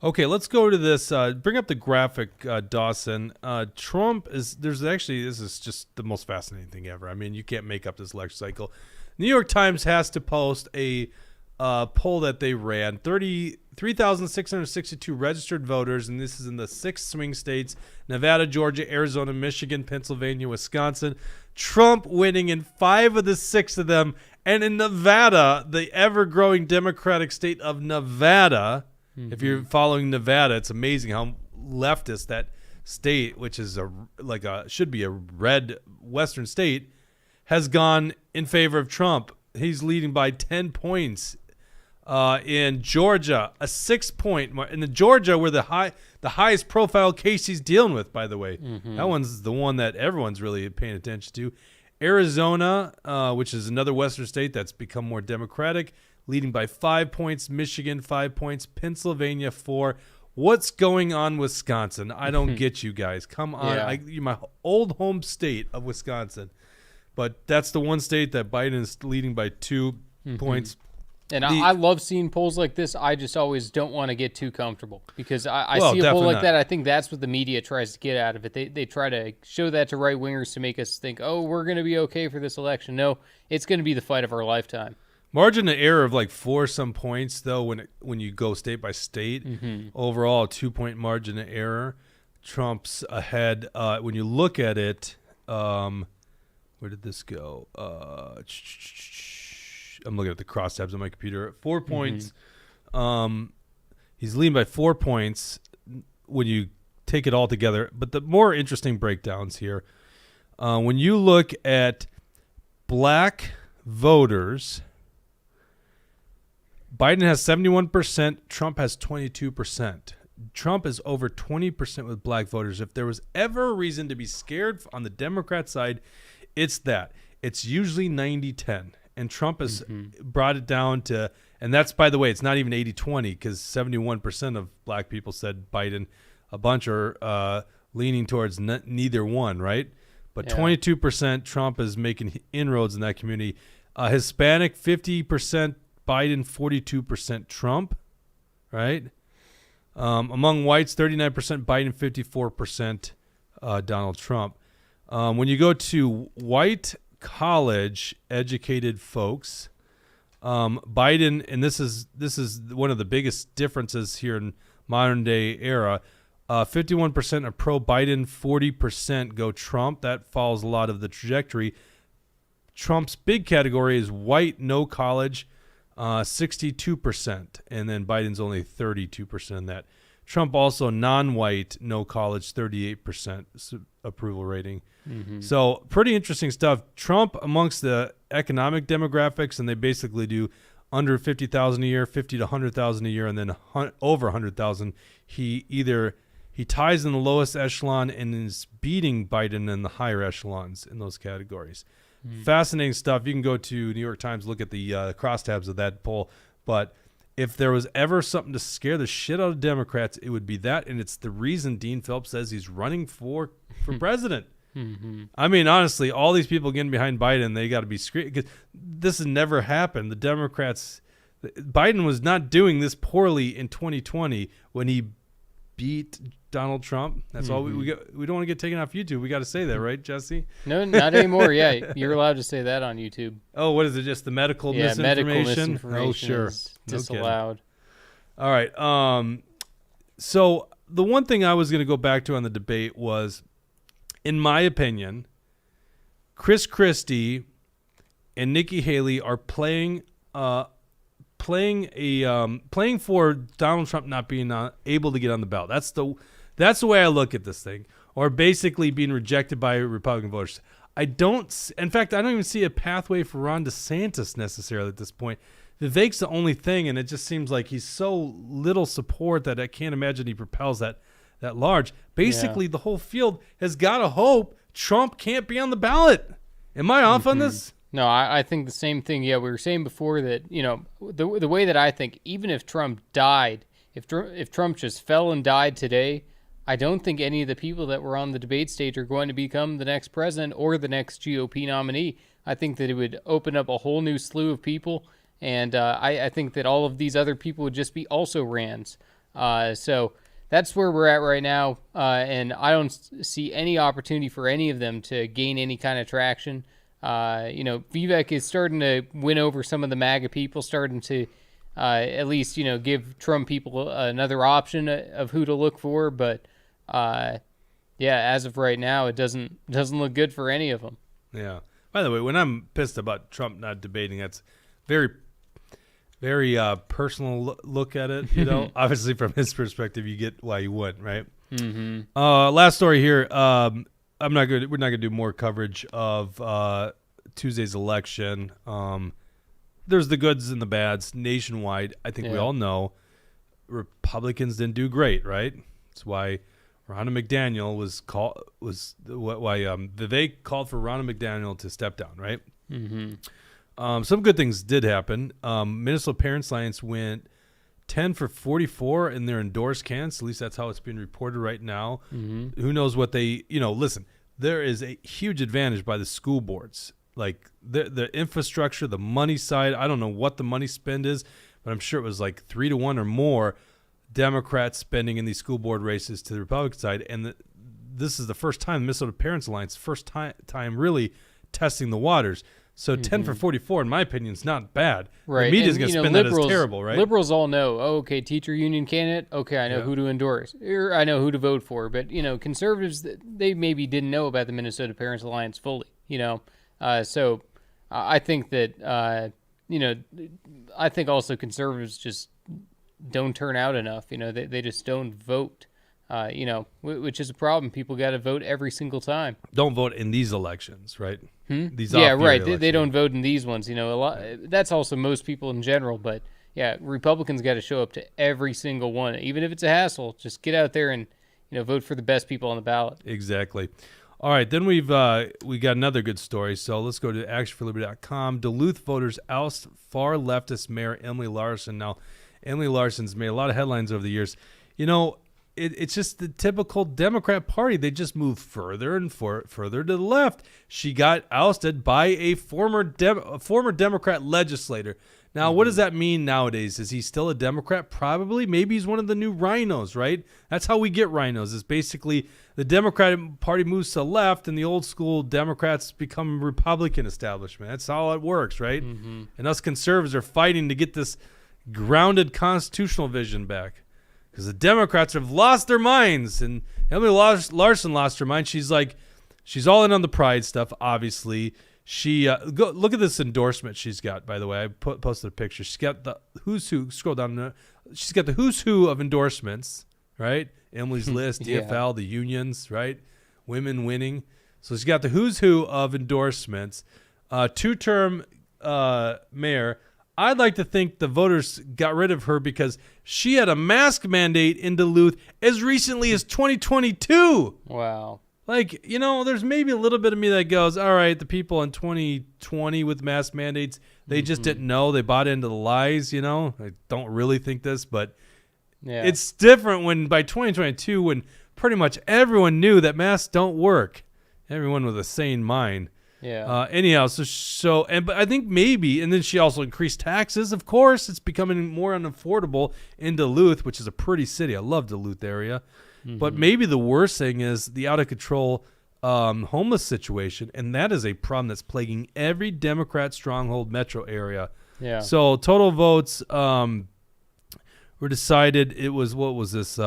Okay, let's go to this. Bring up the graphic, Dawson. Trump this is just the most fascinating thing ever. I mean, you can't make up this election cycle. New York Times has to post a poll that they ran. 3,662 registered voters, and this is in the 6 swing states: Nevada, Georgia, Arizona, Michigan, Pennsylvania, Wisconsin. Trump winning in 5 of the 6 of them. And in Nevada, the ever-growing Democratic state of Nevada, if you're following Nevada, it's amazing how leftist that state, which is should be a red Western state, has gone in favor of Trump. He's leading by 10 points. In Georgia, a 6-point mark. In Georgia, where the highest profile case he's dealing with, by the way. That one's the one that everyone's really paying attention to. Arizona, which is another Western state that's become more Democratic, leading by 5 points. Michigan, 5 points. Pennsylvania, 4. What's going on, Wisconsin? I don't get you guys. Come on. Yeah. My old home state of Wisconsin. But that's the one state that Biden is leading by 2 points. And I love seeing polls like this. I just always don't want to get too comfortable because I see a poll like that. I think that's what the media tries to get out of it. They try to show that to right-wingers to make us think, oh, we're going to be okay for this election. No, it's going to be the fight of our lifetime. Margin of error of like 4 some points, though, when you go state by state. Overall, a 2-point margin of error. Trump's ahead. When you look at it, where did this go? I'm looking at the crosstabs on my computer. 4 points. He's leading by 4 points when you take it all together. But the more interesting breakdowns here, when you look at black voters, Biden has 71%. Trump has 22%. Trump is over 20% with black voters. If there was ever a reason to be scared on the Democrat side, it's that. It's usually 90-10. And Trump has brought it down to, and that's, by the way, it's not even 80-20 because 71% of black people said Biden. A bunch are leaning towards neither one, right? But 22% Trump is making inroads in that community. Hispanic, 50% Biden, 42% Trump, right? Among whites, 39% Biden, 54% Donald Trump. When you go to white college educated folks, Biden, and this is one of the biggest differences here in modern day era, 51% are pro Biden, 40% go Trump. That follows a lot of the trajectory. Trump's big category is white, no college, 62%, and then Biden's only 32% in that. Trump also non-white, no college, 38% approval rating. So pretty interesting stuff. Trump amongst the economic demographics, and they basically do under 50,000 a year, 50 to 100,000 a year, and then over 100,000. He ties in the lowest echelon and is beating Biden in the higher echelons in those categories. Fascinating stuff. You can go to New York Times, look at the crosstabs of that poll. But if there was ever something to scare the shit out of Democrats, it would be that, and it's the reason Dean Phelps says he's running for president. I mean, honestly, all these people getting behind Biden, they got to be screaming because this has never happened. The Democrats, Biden was not doing this poorly in 2020 when he beat Donald Trump. That's all we don't want to get taken off YouTube. We got to say that, right, Jesse? No, not anymore. Yeah, you're allowed to say that on YouTube. Oh, what is it? Just the medical misinformation? Medical misinformation. Oh, sure. Is disallowed. All right. So the one thing I was going to go back to on the debate was, in my opinion, Chris Christie and Nikki Haley are playing for Donald Trump not being able to get on the ballot. That's the way I look at this thing, or basically being rejected by Republican voters. In fact, I don't even see a pathway for Ron DeSantis necessarily at this point. Vivek's the only thing, and it just seems like he's so little support that I can't imagine he propels that large. Basically, the whole field has got to hope Trump can't be on the ballot. Am I off on this? No, I think the same thing. Yeah, we were saying before that, the way that I think, even if Trump died, if Trump just fell and died today, I don't think any of the people that were on the debate stage are going to become the next president or the next GOP nominee. I think that it would open up a whole new slew of people, and I think that all of these other people would just be also Rands. So that's where we're at right now, and I don't see any opportunity for any of them to gain any kind of traction. Vivek is starting to win over some of the MAGA people, starting to at least, give Trump people another option of who to look for. But, as of right now, it doesn't look good for any of them. Yeah. By the way, when I'm pissed about Trump not debating, that's very, very personal look at it. Obviously from his perspective, you get why you wouldn't, right? Mm-hmm. Last story here. We're not gonna do more coverage of Tuesday's election. There's the goods and the bads nationwide. I think we all know Republicans didn't do great, right? That's why Ronna McDaniel they called for Ronna McDaniel to step down, right? Mm-hmm. Some good things did happen. Minnesota Parents Alliance went 10 for 44 in their endorsed candidates. At least that's how it's being reported right now. Mm-hmm. Who knows what they, listen, there is a huge advantage by the school boards. Like the infrastructure, the money side. I don't know what the money spend is, but I'm sure it was like 3-1 or more Democrats spending in these school board races to the Republican side. And this is the first time, Minnesota Parents Alliance, first time really testing the waters. So 10 for 44, in my opinion, is not bad. Right. The media's going to spin that as terrible, right? Liberals all know, okay, teacher union candidate, okay, I know who to endorse, or I know who to vote for. But, conservatives, they maybe didn't know about the Minnesota Parents Alliance fully, So I think that, I think also conservatives just don't turn out enough. They just don't vote. Which is a problem. People got to vote every single time. Don't vote in these elections, right? These right. They don't vote in these ones. A lot. That's also most people in general. But Republicans got to show up to every single one, even if it's a hassle. Just get out there and vote for the best people on the ballot. Exactly. All right, then we got another good story. So let's go to actionforliberty.com. Duluth voters oust far leftist Mayor Emily Larson. Now, Emily Larson's made a lot of headlines over the years. It's just the typical Democrat Party. They just move further and further to the left. She got ousted by a former Democrat legislator. Now, what does that mean nowadays? Is he still a Democrat? Probably. Maybe he's one of the new rhinos, right? That's how we get rhinos. Is basically the Democratic Party moves to the left and the old school Democrats become Republican establishment. That's how it works, right? Mm-hmm. And us conservatives are fighting to get this grounded constitutional vision back. Because the Democrats have lost their minds, and Emily Larson lost her mind. She's all in on the pride stuff, obviously. She look at this endorsement she's got, by the way. I posted a picture. She's got the who's who. Scroll down. She's got the who's who of endorsements, right? Emily's List, DFL, the unions, right? Women winning. So she's got the who's who of endorsements. Two-term mayor. I'd like to think the voters got rid of her because she had a mask mandate in Duluth as recently as 2022. Wow. There's maybe a little bit of me that goes, all right, the people in 2020 with mask mandates, they just didn't know. They bought into the lies, I don't really think this, but it's different when by 2022 when pretty much everyone knew that masks don't work. Everyone with a sane mind. Yeah. Anyhow, but I think maybe, and then she also increased taxes. Of course, it's becoming more unaffordable in Duluth, which is a pretty city. I love Duluth area. Mm-hmm. But maybe the worst thing is the out of control homeless situation, and that is a problem that's plaguing every Democrat stronghold metro area. Yeah. So total votes were decided. It was, what was this?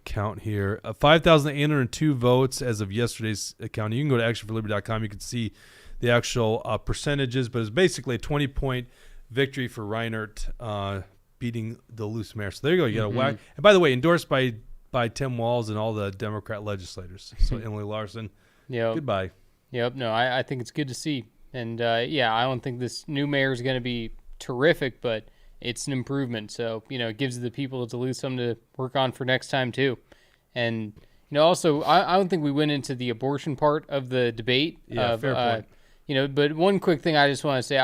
Count here, 5,802 votes as of yesterday's accounting. You can go to actionforliberty.com. You can see the actual percentages, but it's basically a 20-point victory for Reinert beating the loose mayor. So there you go. You got a whack. And by the way, endorsed by Tim Walz and all the Democrat legislators. So Emily Larson, goodbye. Yep. No, I think it's good to see. And I don't think this new mayor is going to be terrific, but it's an improvement. So, it gives the people of Duluth something to work on for next time, too. And, also, I don't think we went into the abortion part of the debate. Yeah, fair point. But one quick thing I just want to say,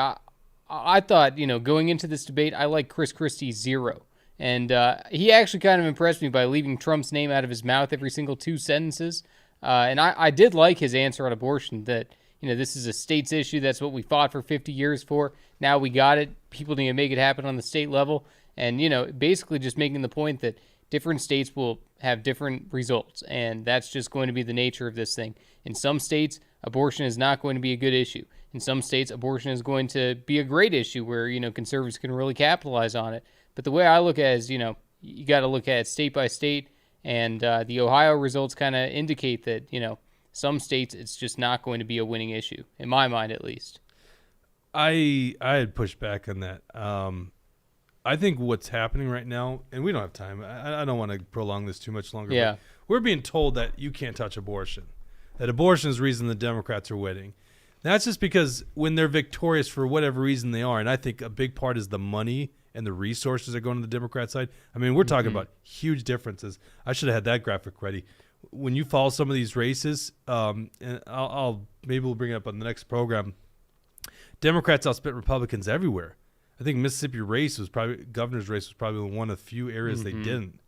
I thought, going into this debate, I like Chris Christie 0. And he actually kind of impressed me by leaving Trump's name out of his mouth every single 2 sentences. And I did like his answer on abortion that, this is a state's issue. That's what we fought for 50 years for. Now we got it. People need to make it happen on the state level. And, basically just making the point that different states will have different results, and that's just going to be the nature of this thing. In some states, abortion is not going to be a good issue. In some states, abortion is going to be a great issue where, conservatives can really capitalize on it. But the way I look at it is, you got to look at it state by state, and the Ohio results kind of indicate that, some states it's just not going to be a winning issue, in my mind at least. I had pushed back on that. I think what's happening right now, and we don't have time. I don't want to prolong this too much longer. Yeah. But we're being told that you can't touch abortion, that abortion is the reason the Democrats are winning. That's just because when they're victorious for whatever reason they are, and I think a big part is the money and the resources that are going to the Democrat side. I mean, we're talking about huge differences. I should have had that graphic ready. When you follow some of these races, and maybe we'll bring it up on the next program, Democrats outspent Republicans everywhere. I think Mississippi governor's race was probably one of the few areas they didn't.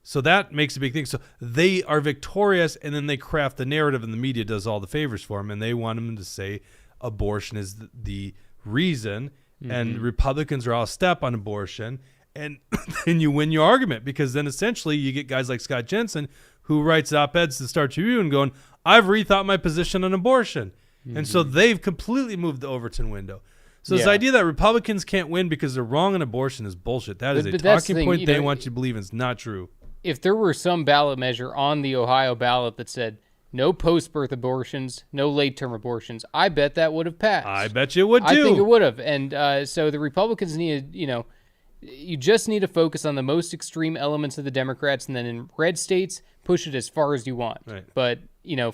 So that makes a big thing. So they are victorious, and then they craft the narrative, and the media does all the favors for them, and they want them to say abortion is the reason, and Republicans are all step on abortion, and then you win your argument, because then essentially you get guys like Scott Jensen who writes op-eds to the Star Tribune going, I've rethought my position on abortion. And so they've completely moved the Overton window. So this idea that Republicans can't win because they're wrong on abortion is bullshit. That is a talking point they want you to believe is not true. If there were some ballot measure on the Ohio ballot that said no post-birth abortions, no late-term abortions, I bet that would have passed. I bet you it would too. I think it would have. And so the Republicans need, you just need to focus on the most extreme elements of the Democrats, and then in red states, push it as far as you want. Right. But,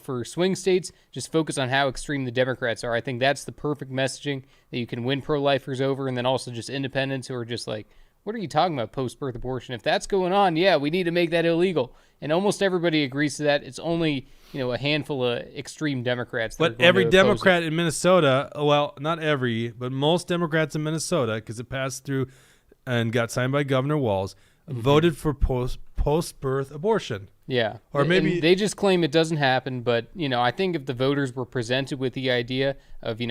for swing states, just focus on how extreme the Democrats are. I think that's the perfect messaging that you can win pro-lifers over, and then also just independents who are just like, what are you talking about, post-birth abortion? If that's going on, yeah, we need to make that illegal. And almost everybody agrees to that. It's only, a handful of extreme Democrats. But every Democrat in Minnesota, well, not every, but most Democrats in Minnesota, because it passed through and got signed by Governor Walz, voted for post-birth abortion. Yeah. Or maybe and they just claim it doesn't happen. But, I think if the voters were presented with the idea of,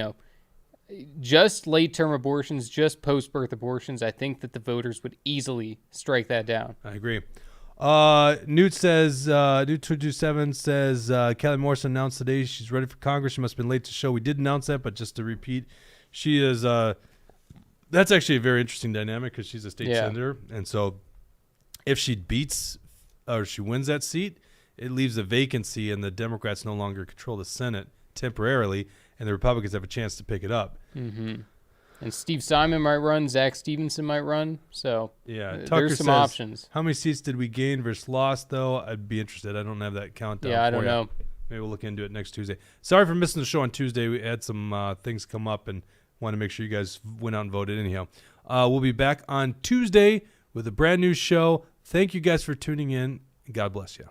just late-term abortions, just post-birth abortions, I think that the voters would easily strike that down. I agree. Newt says, Newt227 says, Kelly Morrison announced today she's ready for Congress. She must have been late to show. We did announce that, but just to repeat, she is, that's actually a very interesting dynamic because she's a state senator. And so if she beats or she wins that seat, it leaves a vacancy and the Democrats no longer control the Senate temporarily, and the Republicans have a chance to pick it up. And Steve Simon might run. Zach Stevenson might run. So Tucker there's some says, options. How many seats did we gain versus lost, though? I'd be interested. I don't have that countdown. Yeah, I don't know. Maybe we'll look into it next Tuesday. Sorry for missing the show on Tuesday. We had some things come up and want to make sure you guys went out and voted anyhow. We'll be back on Tuesday with a brand new show. Thank you guys for tuning in. God bless you.